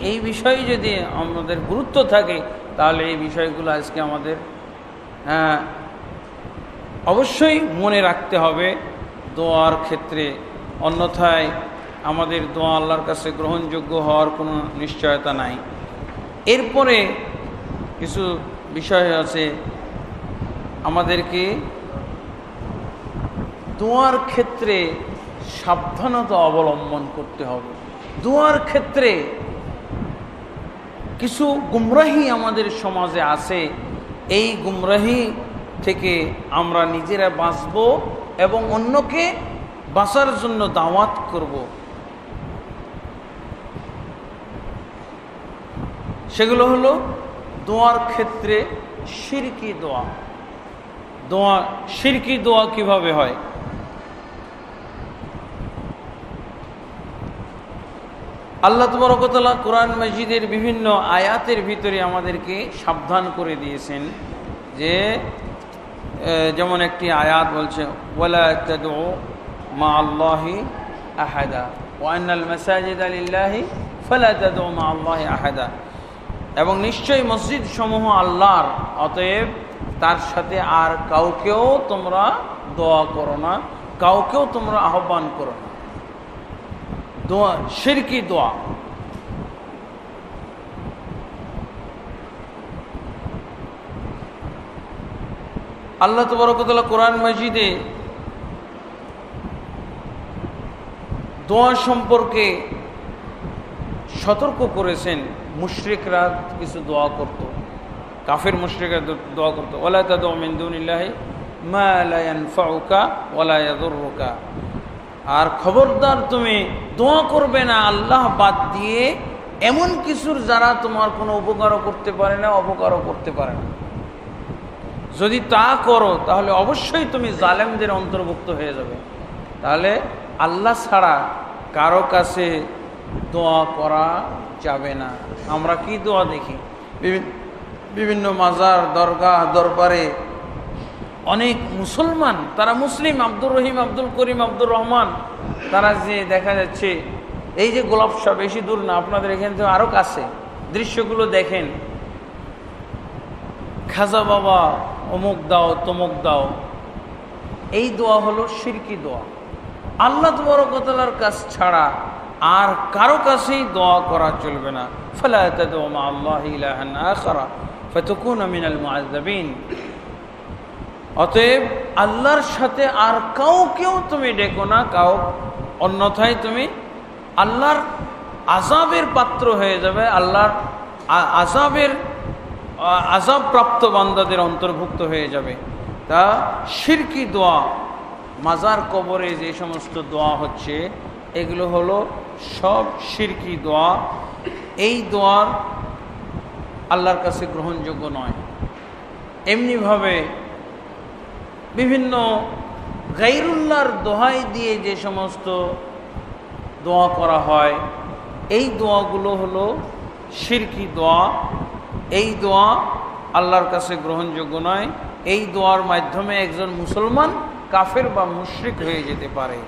এই বিষয়ে যদি আমাদের গুরুত্ব থাকে, তাহলে এই বিষয়গুলো আজকে আমাদের অবশ্যই মনে রাখতে হবে দোয়ার ক্ষেত্রে। অন্যথায় আমাদের দোয়া আল্লাহর কাছে গ্রহণযোগ্য হওয়ার কোনো নিশ্চয়তা নাই। এরপরে কিছু বিষয় আছে, আমাদেরকে দোয়ার ক্ষেত্রে সাবধানতা অবলম্বন করতে হবে। দোয়ার ক্ষেত্রে কিছু গুমরাহি আমাদের সমাজে আছে, এই গুমরাহি থেকে আমরা নিজেরা বাঁচব এবং অন্যকে বাঁচার জন্য দাওয়াত করব। সেগুলো হলো দোয়ার ক্ষেত্রে শিরকি দোয়া। শিরকি দোয়া কিভাবে হয়? আল্লাহ তাবারক ওয়া তাআলা কোরআন মাজিদের বিভিন্ন আয়াতের ভিতরে আমাদেরকে সাবধান করে দিয়েছেন যে, যেমন একটি আয়াত বলছে, ওয়ালা তাদউ মা আল্লাহি আহাদা ওয়া আন্নাল মাসাজিদা লিল্লাহি ফালা তাদউ মা আল্লাহি আহাদা। এবং নিশ্চয়ই মসজিদ সমূহ আল্লাহর, অতএব তার সাথে আর কাউকেও তোমরা দোয়া করো না, কাউকেও তোমরা আহ্বান করো না। দোয়া শিরকি দোয়া। আল্লাহ তাবারক ওয়া তাআলা কোরআন মাজিদে দোয়া সম্পর্কে সতর্ক করেছেন। মুশরিকরা কিছু দোয়া করত, কাফের মুশরিকরা দোয়া করত, ওয়ালা তাদউ মিন দুনিল্লাহি মা লা ইয়ানফাউকা ওয়ালা ইয়াদুররুকা। আর খবরদার তুমি দোয়া করবে না আল্লাহ বাদ দিয়ে এমন কিছুর যারা তোমার কোনো উপকারও করতে পারে না, অপকারও করতে পারে না। যদি তা করো তাহলে অবশ্যই তুমি জালেমদের অন্তর্ভুক্ত হয়ে যাবে। তাহলে আল্লাহ ছাড়া কারো কাছে দোয়া করা যাবে না। আমরা কি দোয়া দেখি বিভিন্ন মাজার, দরগাহ, দরবারে অনেক মুসলমান, তারা মুসলিম, আব্দুর রহিম, আব্দুল করিম, আব্দুর রহমান, তারা যে দেখা যাচ্ছে, এই যে গোলাপ শাহ, বেশি দূর না, আপনাদের এখান থেকে আরও কাছে, দৃশ্যগুলো দেখেন, খাজা বাবা অমুক দাও তমুক দাও। এই দোয়া হলো শিরকি দোয়া। আল্লাহ তাবারক ওয়া তাআলার কাছ ছাড়া আর কারো কাছেই দোয়া করা চলবে না। ফালা তাদউ মা আল্লাহি ইলাহান আখারা ফাতাকুনা মিনাল মুআযযাবিন। অতএব আল্লাহর সাথে আর কাউকেও তুমি ডেকো না, অন্যথায় তুমি আল্লাহর আযাবের পাত্র হয়ে যাবে, আল্লাহর আযাব প্রাপ্ত বান্দাদের অন্তর্ভুক্ত হয়ে যাবে। তা শিরকি দোয়া, মাজার কবরে যে সমস্ত দোয়া হচ্ছে এগুলো হলো সব শিরকি দোয়া। এই দোয়ার আল্লাহর কাছে গ্রহণযোগ্য নয়। এমনিভাবে বিভিন্ন গায়রুল্লাহর দোহাই দিয়ে যে সমস্ত দোয়া করা হয় এই দোয়াগুলো হলো শিরকি দোয়া। এই দোয়া আল্লাহর কাছে গ্রহণযোগ্য নয়। এই দোয়ার মাধ্যমে একজন মুসলমান কাফের বা মুশরিক হয়ে যেতে পারে।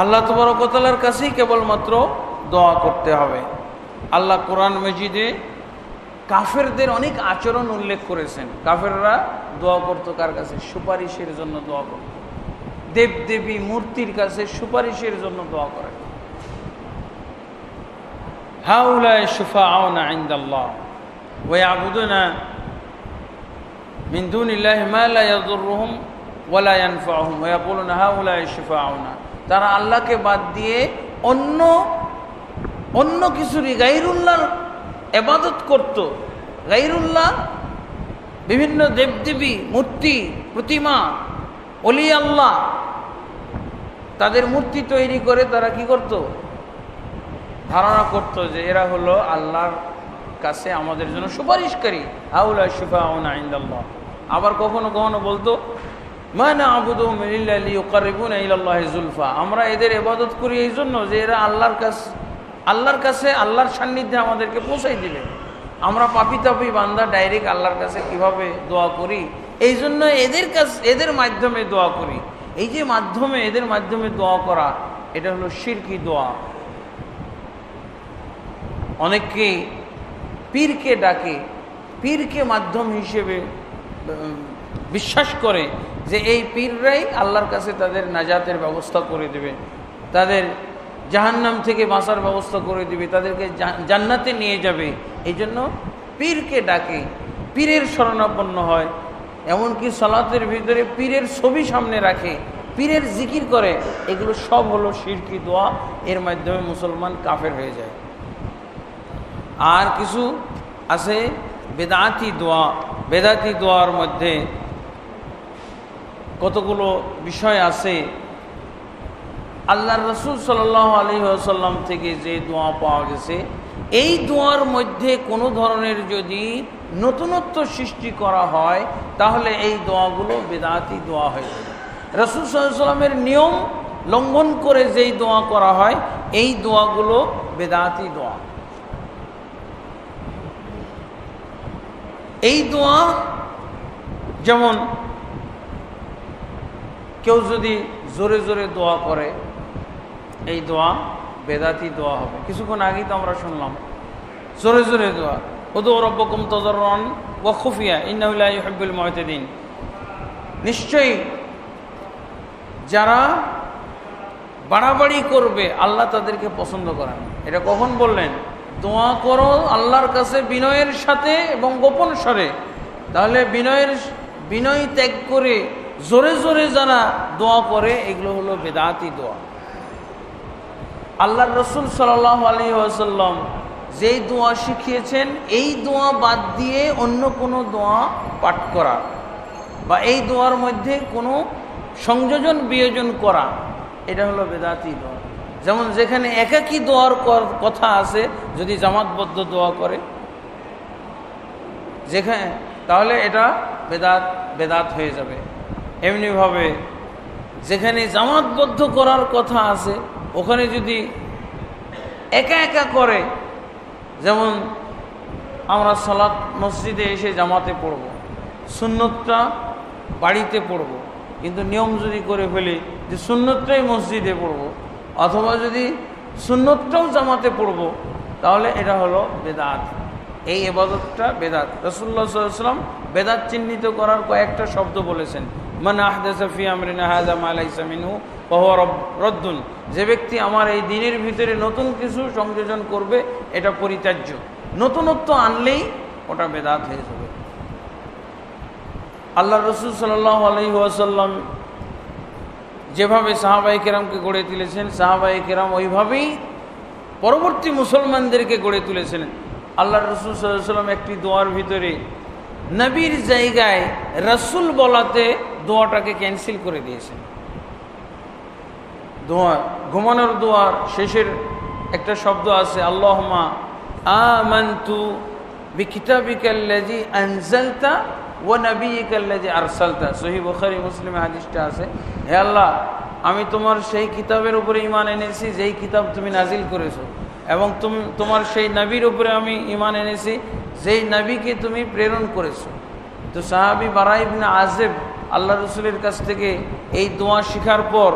আল্লাহ তাবারক ওয়া তাআলার কাছেই কেবলমাত্র দোয়া করতে হবে। আল্লাহ কোরআন মাজিদে কাফেরদের অনেক আচরণ উল্লেখ করেছেন। কাফেররা দোয়া করত কার কাছে? সুপারিশের জন্য দোয়া করত, দেবদেবী মূর্তির কাছে সুপারিশের জন্য দোয়া করে। হাউলাই শুফাআউনা ইনদাল্লাহ ওয়া ইয়াবুদুনা মিন দুনিল্লাহি মা লা ইয়াদুররুহুম ওয়া লা ইয়ানফাউহুম ওয়া ইয়াকুলুনা হাউলাই শুফাআউনা। তারা আল্লাহকে বাদ দিয়ে অন্য কিছুরই গায়রুল্লাহর ইবাদত করত। গায়রুল্লাহ বিভিন্ন দেবদেবী মূর্তি প্রতিমা ওলি আল্লাহ তাদের মূর্তি তৈরি করে তারা কি করত? ধারণা করত যে এরা হলো আল্লাহর কাছে আমাদের জন্য সুপারিশকারী। হাউলা শুফাউনা ইনদাল্লাহ। আবার কখনো কখনো বলতো মা না'বুদুহুম ইল্লা লিয়ুকাররিবুনা ইলাল্লাহি যুলফা। আমরা এদের ইবাদত করি এই জন্য যে এরা আল্লাহর কাছে আল্লাহর সান্নিধ্যে আমাদেরকে পৌঁছাই দিবে। আমরা পাপী তাপী বান্দা ডাইরেক্ট আল্লাহর কাছে কিভাবে দোয়া করি, এই জন্য এদের মাধ্যমে দোয়া করি। এই যে এদের মাধ্যমে দোয়া করা, এটা হলো শিরকি দোয়া। অনেকে পীরকে ডাকে, পীরকে মাধ্যম হিসেবে বিশ্বাস করে যে এই পীররাই আল্লাহর কাছে তাদের নাজাতের ব্যবস্থা করে দেবে, তাদের জাহান্নাম থেকে বাঁচার ব্যবস্থা করে দিবে, তাদেরকে জান্নাতে নিয়ে যাবে। এই জন্য পীরকে ডাকে, পীরের শরণাপন্ন হয়, এমনকি সালাতের ভিতরে পীরের ছবি সামনে রাখে, পীরের জিকির করে। এগুলো সব হলো শিরকি দোয়া। এর মাধ্যমে মুসলমান কাফের হয়ে যায়। আর কিছু আছে বেদাতি দোয়া। বেদাতি দোয়ার মধ্যে কতগুলো বিষয় আছে। আল্লাহর রাসূল সাল্লাল্লাহু আলাইহি ওয়াসাল্লাম থেকে যে দোয়া পাওয়া গেছে, এই দোয়ার মধ্যে কোনো ধরনের যদি নতুনত্ব সৃষ্টি করা হয় তাহলে এই দোয়াগুলো বেদাতি দোয়া হয়ে যাবে। রাসূল সাল্লাল্লাহু আলাইহি ওয়াসাল্লামের নিয়ম লঙ্ঘন করে যেই দোয়া করা হয় এই দোয়াগুলো বেদাতি দোয়া। এই দোয়া যেমন কেউ যদি জোরে জোরে দোয়া করে এই দোয়া বেদাতি দোয়া হবে। কিছুক্ষণ আগেই তো আমরা শুনলাম জোরে জোরে দোয়া, উদউ রাব্বাকুম তাযাররুআন ওয়া খুফিয়া ইন্নাহু লা ইউহিব্বুল মু'তাদিন। নিশ্চয়ই যারা বাড়াবাড়ি করবে আল্লাহ তাদেরকে পছন্দ করেন। এটা কখন বললেন? দোয়া করো আল্লাহর কাছে বিনয়ের সাথে এবং গোপন স্বরে। তাহলে বিনয় ত্যাগ করে জোরে জোরে যারা দোয়া করে এগুলো হলো বেদাতি দোয়া। আল্লাহর রাসূল সাল্লাল্লাহু আলাইহি ওয়াসাল্লাম যেই দোয়া শিখিয়েছেন এই দোয়া বাদ দিয়ে অন্য কোনো দোয়া পাঠ করা বা এই দোয়ার মধ্যে কোনো সংযোজন বিয়োজন করা, এটা হলো বেদাতি দোয়া। যেমন যেখানে একাকী দোয়ার কথা আছে, যদি জামাতবদ্ধ দোয়া করে যেখানে, তাহলে এটা বেদাত হয়ে যাবে। এমনিভাবে যেখানে জামাতবদ্ধ করার কথা আছে ওখানে যদি একা একা করে, যেমন আমরা সালাত মসজিদে এসে জামাতে পড়ব, সুন্নতটা বাড়িতে পড়ব, কিন্তু নিয়ম যদি করে ফেলি যে সুন্নতটাই মসজিদে পড়ব অথবা যদি সুন্নতটাও জামাতে পড়ব, তাহলে এটা হলো বেদাত। এই ইবাদতটা বেদাত। রাসূলুল্লাহ সাল্লাল্লাহু আলাইহি ওয়াসাল্লাম বেদাত চিহ্নিত করার কয়েকটা শব্দ বলেছেন। মান আহদাসা ফি আমরিনা হাযা মা লাইসা মিনহু ফাহুয়া রাদ্দুন। যে ব্যক্তি আমার এই দ্বীনের ভিতরে নতুন কিছু সংযোজন করবে এটা পরিত্যাজ্য। নতুনত্ব আনলেই ওটা বেদাত হয়ে যাবে। আল্লাহ রসুল সাল্লাল্লাহু আলাইহি ওয়াসাল্লাম যেভাবে সাহাবায়ে কেরামকে গড়ে তুলেছেন, সাহাবায়ে কেরাম ওইভাবেই পরবর্তী মুসলমানদেরকে গড়ে তুলেছিলেন। আল্লাহ রসুল সাল্লাল্লাহু আলাইহি ওয়াসাল্লাম একটি দোয়ার ভিতরে নবীর জায়গায় রসুল বলাতে দোয়াটাকে ক্যান্সেল করে দিয়েছেন। দোয়া, ঘুমানোর দোয়ার শেষের একটা শব্দ আছে, আল্লাহুম্মা আমানতু বিকিতাবিকাল্লাযী আনজালতা ওয়া নাবিয়িকাল্লাযী আরসালতা। সহিহ বুখারী মুসলিমে হাদিসটা আছে, হে আল্লাহ, আমি তোমার সেই কিতাবের উপরে ঈমান এনেছি যেই কিতাব তুমি নাজিল করেছো, এবং তোমার সেই নবীর উপরে আমি ঈমান এনেছি যেই নবীকে তুমি প্রেরণ করেছো। তো সাহাবী বারা ইবনে আযিব আল্লাহ রসুলের কাছ থেকে এই দোয়া শিখার পর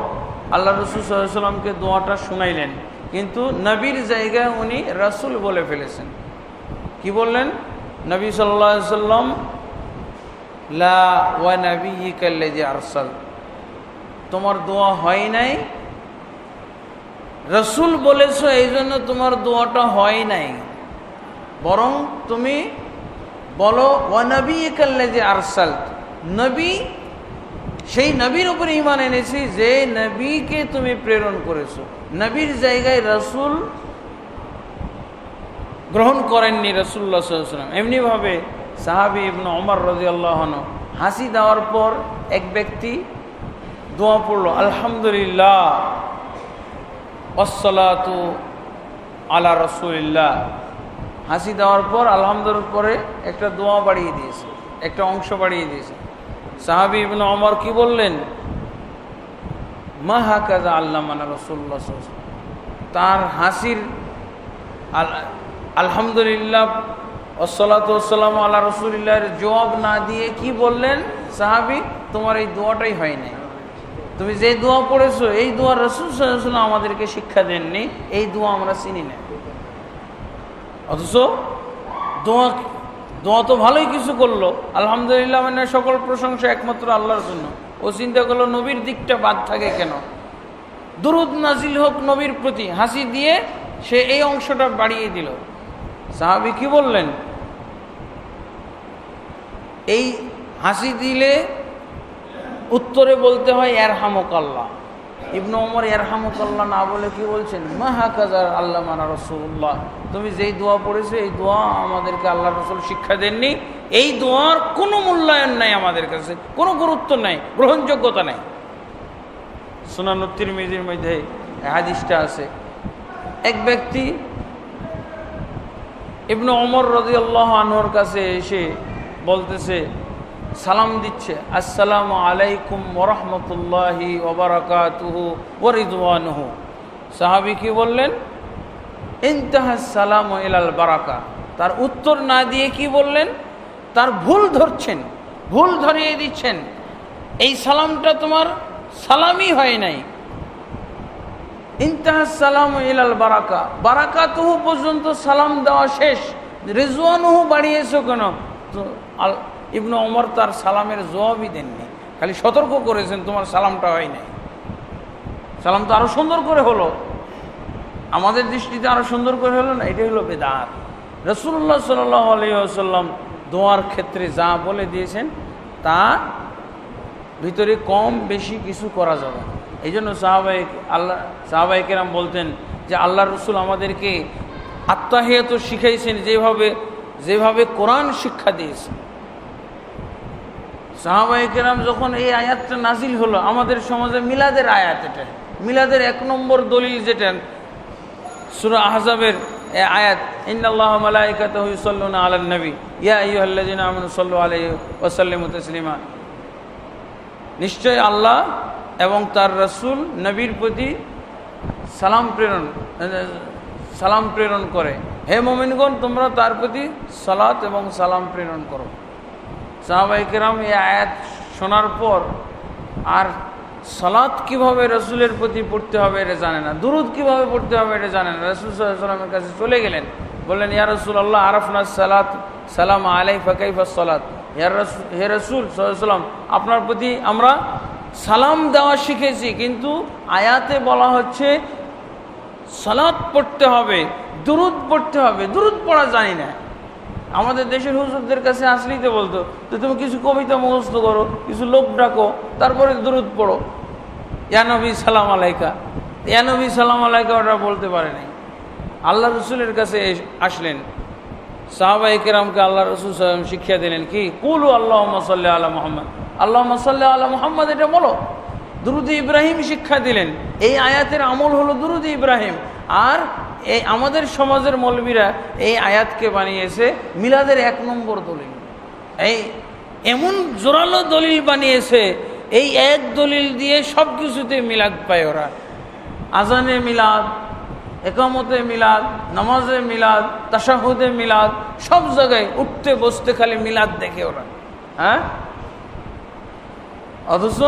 আল্লাহ রসুল সাল্লাল্লাহু আলাইহি ওয়াসাল্লামকে দোয়াটা শুনাইলেন, কিন্তু নবীর জায়গায় উনি রাসূল বলে ফেলেছেন। কি বললেন? নবী সাল্লাল্লাহু আলাইহি ওয়াসাল্লাম লা ওয়া নাবিয়িকাল্লাযী আরসাল, তোমার দোয়া হয় নাই, রসুল বলেছো এই জন্য তোমার দোয়াটা হয় নাই, বরং তুমি বলো ওয়া নাবিয়িকাল্লাযী আরসাল, নবী, সেই নবীর উপরে ঈমান এনেছি যে নবীকে তুমি প্রেরণ করেছো। নবীর জায়গায় রসুল গ্রহণ করেননি রাসূলুল্লাহ সাল্লাল্লাহু আলাইহি ওয়াসাল্লাম। এমনিভাবে সাহাবী ইবনে ওমর রাদিয়াল্লাহু আনহু হাসি দেওয়ার পর এক ব্যক্তি দোয়া পড়লো, আলহামদুলিল্লাহ ওয়াসসালাতু আলা রাসূলিল্লাহ। হাসি দেওয়ার পর আলহামদুলিল্লাহ পরে একটা দোয়া বাড়িয়ে দিয়েছে, একটা অংশ বাড়িয়ে দিয়েছে। সাহাবী ইবনে ওমর কি বললেন? মা হাকাযা আল্লামানা রাসূলুল্লাহ সাল্লাল্লাহু আলাইহি ওয়াসাল্লাম। তার হাসির আলহামদুলিল্লাহ ওয়াসসালাতু ওয়াসসালামু আলা রাসূলিল্লাহর জবাব না দিয়ে কি বললেন সাহাবী? তোমার এই দোয়াটাই হয় নাই, তুমি যে দোয়া পড়েছো এই দোয়া রাসূল সাল্লাল্লাহু আলাইহি ওয়াসাল্লাম আমাদেরকে শিক্ষা দেননি, এই দোয়া আমরা চিনি না। অথচ দোয়া তো ভালোই কিছু করলো, আলহামদুলিল্লাহ, মানে সকল প্রশংসা একমাত্র আল্লাহর জন্য। ও চিন্তা করলো নবীর দিকটা বাদ থাকে কেন, দুরূদ নাজিল হোক নবীর প্রতি, হাসি দিয়ে সে এই অংশটা বাড়িয়ে দিল। সাহাবী কি বললেন? এই হাসি দিলে উত্তরে বলতে হয় ইয়ারহামুকাল্লাহ। ইবনে ওমর ইয়ারহামুকাল্লাহ না বলে কি বলছেন? মা হাকাযা আল্লামানা রাসূলুল্লাহ, তুমি যেই দোয়া পড়েছো এই দোয়া আমাদেরকে আল্লাহ রাসূল শিক্ষা দেননি, এই দোয়ার কোনো মূল্যায়ন নাই আমাদের কাছে, কোনো গুরুত্ব নাই, গ্রহণযোগ্যতা নাই। সুনান তিরমিজির মধ্যে হাদিসটা আছে, এক ব্যক্তি ইবনে ওমর রাদিয়াল্লাহু আনহুর কাছে এসে বলতেছে, সালাম দিচ্ছে, আসসালামু আলাইকুম ওয়া রাহমাতুল্লাহি ওয়া বারাকাতুহু ওয়া রিদওয়ানুহু। সাহাবী কি বললেন? ইনতাহা সালামু ইলাল বারাকা। তার উত্তর না দিয়ে কি বললেন? তার ভুল ধরছেন, ভুল ধরিয়ে দিচ্ছেন, এই সালামটা তোমার সালামই হয় নাই। ইনতাহা সালামু ইলাল বারাকা, বারাকাতুহু পর্যন্ত সালাম দেওয়া শেষ, রিজওয়ানুহু বাড়িয়েছো কেন? তো ইবনে ওমর তার সালামের জবাবই দেননি, খালি সতর্ক করেছেন তোমার সালামটা হয় নাই। সালাম তো আরো সুন্দর করে হলো, আমাদের দৃষ্টিতে আরো সুন্দর করে হলো না, এটাই হলো বেদাত। রাসূলুল্লাহ সাল্লাল্লাহু আলাইহি ওয়াসাল্লাম দোয়ার ক্ষেত্রে যা বলে দিয়েছেন তা ভিতরে কম বেশি কিছু করা যাবে। এই জন্য সাহাবায়ে কেরাম বলতেন যে আল্লাহ রসুল আমাদেরকে আত্তাহিয়াত শিখাইছেন যেভাবে কোরআন শিক্ষা দিয়েছেন। সাহাবায়ে কেরাম যখন এই আয়াতটা নাজিল হলো, আমাদের সমাজে মিলাদের আয়াত, এটা মিলাদের 1 নম্বর দলিল, যেটা সূরা আহজাবের আয়াত, ইন্নাল্লাহা মালাইকাতাহু ইউসাল্লুনা আলান নবী ইয়া আইয়ুহাল্লাযিনা আমানু সাল্লু আলাইহি ওয়া সাল্লিমু তাসলিমা। নিশ্চয় আল্লাহ এবং তার রাসূল নবীর প্রতি সালাম প্রেরণ করে, হে মুমিনগণ তোমরা তার প্রতি সালাত এবং সালাম প্রেরণ করো। সাহাবায়ে কেরাম এই আয়াত শোনার পর আর সালাত কিভাবে রাসূলের প্রতি পড়তে হবে এটা জানে না, দুরূদ কিভাবে পড়তে হবে এটা জানে না। রাসূল সাল্লাল্লাহু আলাইহি ওয়াসাল্লামের কাছে চলে গেলেন, বললেন, ইয়া রাসূলুল্লাহ আরাফনা সালাত সালাম আলাইকা কাইফা সালাত। হে রাসূল সাল্লাল্লাহু আলাইহি ওয়াসাল্লাম, আপনার প্রতি আমরা সালাম দেওয়া শিখেছি, কিন্তু আয়াতে বলা হচ্ছে সালাত পড়তে হবে, দুরূদ পড়তে হবে, দুরূদ পড়া জানি না। আমাদের দেশের হুজুরদের কাছে আসলেই তো বলতো তো তুমি কিছু কবিতা মুখস্থ করো, কিছু লোক ডাকো, তারপরে দুরূদ পড়ো, ইয়া নবী সালাম আলাইকা। ইয়া নবী সালাম আলাইকা ওরা বলতে পারে নাই। আল্লাহ রসুলের কাছে আসলেন, সাহাবায়ে কেরামকে আল্লাহ রসুল সাল্লাল্লাহু আলাইহি ওয়াসাল্লাম শিক্ষা দিলেন কি, কুলু আল্লাহুম্মা সাল্লি আলা মুহাম্মদ, আল্লাহুম্মা সাল্লি আলা মুহাম্মদ, এটা বলো। দুরূদ ইব্রাহিম শিক্ষা দিলেন। এই আয়াতের আমল হলো দুরূদ ইব্রাহিম। আর এই আমাদের সমাজের মৌলবীরা এই আয়াতকে বানিয়েছে মিলাদের 1 নম্বর দলিল। এই এমন জোরালো দলিল বানিয়েছে, এই এক দলিল দিয়ে সব কিছুতে মিলাদ পায় ওরা। আজানে মিলাদ, একামতে মিলাদ, নামাজে মিলাদ, তাশাহুদে মিলাদ, সব জায়গায় উঠতে বসতে খালি মিলাদ দেখে ওরা। হ্যাঁ, অথচ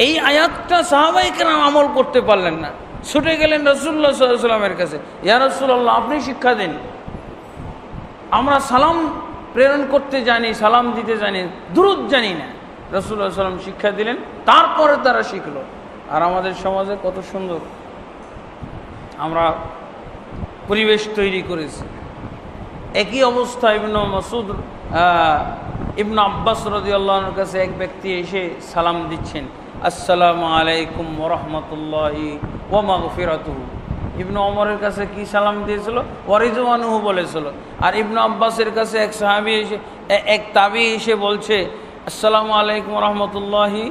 এই আয়াতটা সাহাবায়ে কেরাম আমল করতে পারলেন না, ছুটে গেলেন রাসূলুল্লাহ সাল্লাল্লাহু আলাইহি ওয়াসাল্লামের কাছে, ইয়া রাসূলুল্লাহ আপনি শিক্ষা দিন, আমরা সালাম প্রেরণ করতে জানি, সালাম দিতে জানি, দুরূদ জানি না। রাসূলুল্লাহ সাল্লাল্লাহু আলাইহি ওয়াসাল্লাম শিক্ষা দিলেন, তারপরে তারা শিখলো। আর আমাদের সমাজে কত সুন্দর আমরা পরিবেশ তৈরি করেছি। একই অবস্থা ইবনে আব্বাস রাদিয়াল্লাহু আনহুর কাছে এক ব্যক্তি এসে সালাম দিচ্ছেন, আসসালামু আলাইকুম ওয়া রাহমাতুল্লাহি ওয়া মাগফিরাতুহু। ইবনে ওমরের কাছে কি সালাম দিয়েছিল, ওয়া রিদওয়ানুহু বলেছিল। আর ইবনে আব্বাসের কাছে এক সাহাবী এসে, এক তাবী এসে বলছে আসসালামু আলাইকুম ওয়া রাহমাতুল্লাহি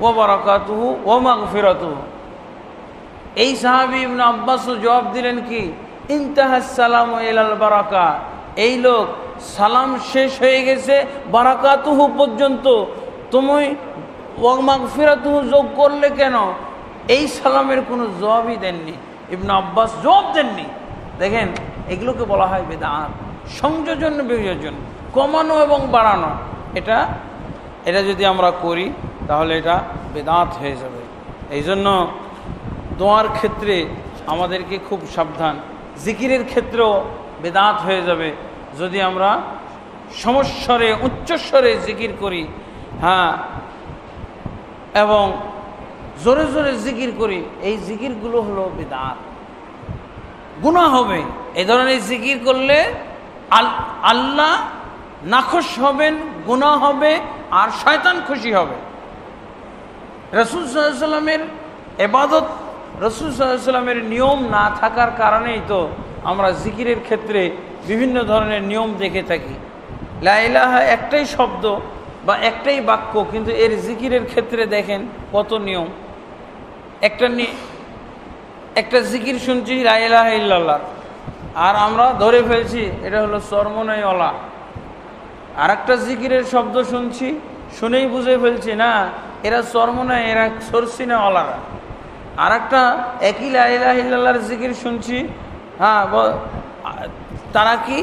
ওয়া বারাকাতুহু ওয়া মাগফিরাতুহু। এই সাহাবী ইবনে আব্বাস জবাব দিলেন কি, ইনতাহাস সালামু ইলাল বারাকা, এই লোক সালাম শেষ হয়ে গেছে বারাকাতুহু পর্যন্ত, তুমি ওয়া মাগফিরাতুহু যোগ করলে কেন? এই সালামের কোনো জবাবই দেননি, ইবনে আব্বাস জবাব দেননি। দেখেন, এগুলোকে বলা হয় বিদআত, সংযোজন বিয়োজন, কমানো এবং বাড়ানো। এটা যদি আমরা করি তাহলে এটা বিদআত হয়ে যাবে। এই জন্য দোয়ার ক্ষেত্রে আমাদেরকে খুব সাবধান। জিকিরের ক্ষেত্রেও বিদআত হয়ে যাবে যদি আমরা সমস্বরে উচ্চস্বরে জিকির করি, হ্যাঁ, এবং জোরে জোরে জিকির করি। এই জিকিরগুলো হলো বিদআত, গুনাহ হবে। এই ধরনের জিকির করলে আল্লাহ নাখুশ হবেন, গুনাহ হবে, আর শয়তান খুশি হবে। রাসূল সাল্লাল্লাহু আলাইহি ওয়াসাল্লামের ইবাদত, রাসূল সাল্লাল্লাহু আলাইহি ওয়াসাল্লামের নিয়ম না থাকার কারণেই তো আমরা জিকিরের ক্ষেত্রে বিভিন্ন ধরনের নিয়ম দেখে থাকি। লা ইলাহা একটাই শব্দ বা একটাই বাক্য, কিন্তু এর জিকিরের ক্ষেত্রে দেখেন কত নিয়ম। একটা জিকির শুনছি লা ইলাহা ইল্লাল্লাহ, আর আমরা ধরে ফেলছি এটা হলো চরমনাই ওয়ালা। আর একটা জিকিরের শব্দ শুনছি, শুনেই বুঝে ফেলছি না এরা চরমনাই, এরা সরসিনা ওয়ালারা। আর একটা একই লা ইলাহা ইল্লাল্লাহর জিকির শুনছি, হ্যাঁ, তারা কি,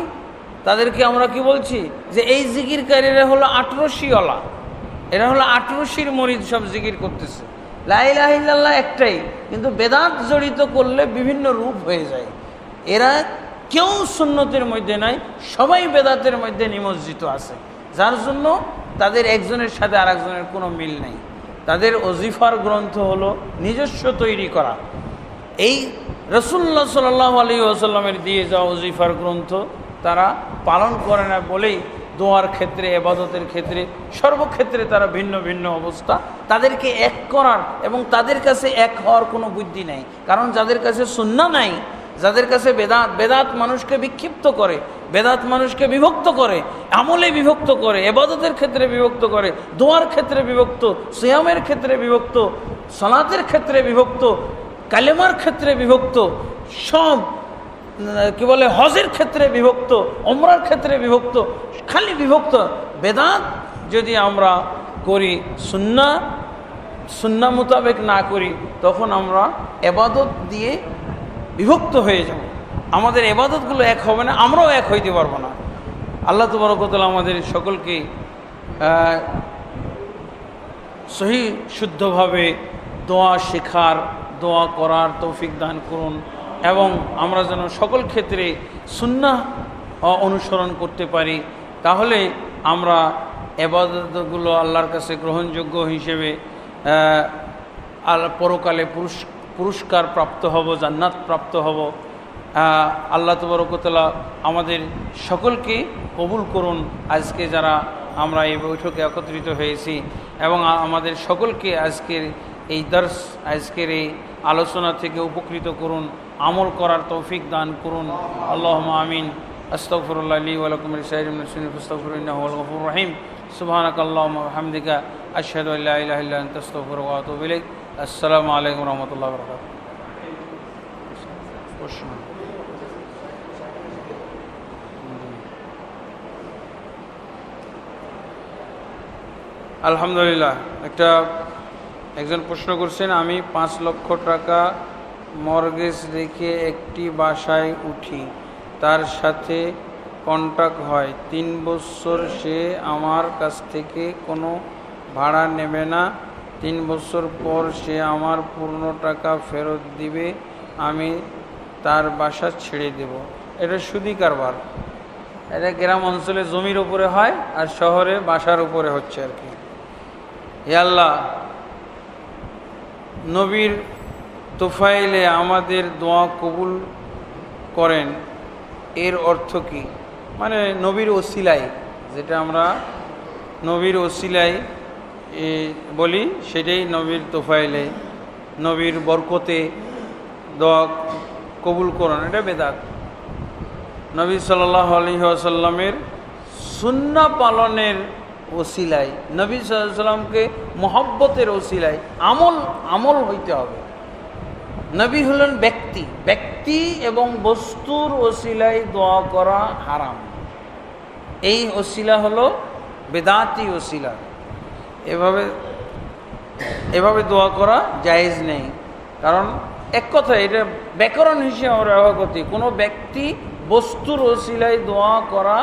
তাদেরকে আমরা কি বলছি যে এই জিকিরকারীরা হলো 18শিওয়ালা, এরা হলো 18শির মরিদ, সব জিকির করতেছে। লা ইলাহা ইল্লাল্লাহ একটাই, কিন্তু বেদাত জড়িত করলে বিভিন্ন রূপ হয়ে যায়। এরা কেউ সুন্নতের মধ্যে নাই, সবাই বেদাতের মধ্যে নিমজ্জিত আছে, যার জন্য তাদের একজনের সাথে আর একজনের কোনো মিল নেই। তাদের ওজিফার গ্রন্থ হলো নিজস্ব তৈরি করা। এই রাসূলুল্লাহ সাল্লাল্লাহু আলাইহি ওয়াসাল্লামের দিয়ে যাওয়া ওজিফার গ্রন্থ তারা পালন করে না বলেই দোয়ার ক্ষেত্রে, ইবাদতের ক্ষেত্রে, সর্বক্ষেত্রে তারা ভিন্ন ভিন্ন অবস্থা। তাদেরকে এক করার এবং তাদের কাছে এক হওয়ার কোনো বুদ্ধি নেই। কারণ যাদের কাছে সুন্নাহ নাই, যাদের কাছে বেদাত মানুষকে বিক্ষিপ্ত করে, বেদাত মানুষকে বিভক্ত করে, আমলে বিভক্ত করে, ইবাদতের ক্ষেত্রে বিভক্ত করে, দোয়ার ক্ষেত্রে বিভক্ত, সিয়ামের ক্ষেত্রে বিভক্ত, সালাতের ক্ষেত্রে বিভক্ত, কালেমার ক্ষেত্রে বিভক্ত, সব কি বলে হজের ক্ষেত্রে বিভক্ত, ওমরার ক্ষেত্রে বিভক্ত, খালি বিভক্ত। বেদাত যদি আমরা করি, সুন্নাহ মোতাবেক না করি, তখন আমরা ইবাদত দিয়ে বিভক্ত হয়ে যাব। আমাদের ইবাদতগুলো এক হবে না, আমরাও এক হইতে পারবো না। আল্লাহ তাবারক ওয়া তাআলা আমাদের সকলকে সহি শুদ্ধভাবে দোয়া শেখার, দোয়া করার তৌফিক দান করুন, এবং আমরা যেন সকল ক্ষেত্রে সুন্নাহ অনুসরণ করতে পারি। তাহলে আমরা ইবাদতগুলো আল্লাহর কাছে গ্রহণযোগ্য হিসেবে পরকালে পুরস্কার প্রাপ্ত হব, জান্নাত প্রাপ্ত হব। আল্লাহ তাবারক ওয়া তাআলা আমাদের সকলকে কবুল করুন। আজকে যারা আমরা এই বৈঠকে একত্রিত হয়েছি এবং আমাদের সকলকে আজকের এই দর্স, আজকের এই আলোচনা থেকে উপকৃত করুন, আমল করার তৌফিক দান করুন। আল্লাহুম্মা আমিন। আস্তাগফিরুল্লাহ লি ওয়া লাকুম লিসাইরিল মুসলিমিন ফাস্তাগফিরুহু ইন্নাহু হুয়াল গফুরুর রহিম। সুবহানাকাল্লাহুম্মা ওয়া বিহামদিকা আশহাদু আল্লা ইলাহা ইল্লা আনতা আস্তাগফিরুকা ওয়া আতুবু ইলাইক। আসসালামু আলাইকুম ওয়া রাহমাতুল্লাহি ওয়া বারাকাতুহু। আলহামদুলিল্লাহ। একজন প্রশ্ন করছেন, আমি 5 লক্ষ টাকা মর্গেজ রেখে একটি বাসায় উঠি, তার সাথে কন্ট্রাক্ট হয় 3 বছর, সে আমার কাছ থেকে কোনো ভাড়া নেবে না, 3 বছর পর সে আমার পূর্ণ টাকা ফেরত দিবে, আমি তার বাসা ছেড়ে দেব। এটা সুদি কারবার। এটা গ্রাম অঞ্চলে জমির উপরে হয় আর শহরে বাসার উপরে হচ্ছে আর কি। হে আল্লাহ, নবীর তোফাইলে আমাদের দোয়া কবুল করেন, এর অর্থ কি? মানে নবীর ওসিলাই, যেটা আমরা নবীর ওসিলাই বলি সেটাই নবীর তোফাইলে, নবীর বরকতে দোয়া কবুল করেন, এটা বেদাত। নবী সাল্লাল্লাহু আলাইহি ওয়াসাল্লামের সুন্নাহ পালনের ওসিলাই, নবী সাল্লাল্লাহু আলাইহি ওয়াসাল্লামকে মহব্বতের ওসিলাই আমল হইতে হবে। নবী হলেন ব্যক্তি এবং বস্তুর ওসিলাই দোয়া করা হারাম। এই ওসিলা হলো বেদাতি ওসিলা। এভাবে দোয়া করা জায়েজ নেই। কারণ এক কথা, এটা ব্যাকরণ হিসেবে আমরা ব্যবহার করছি, কোনো ব্যক্তি বস্তুর ওসিলায় দোয়া করা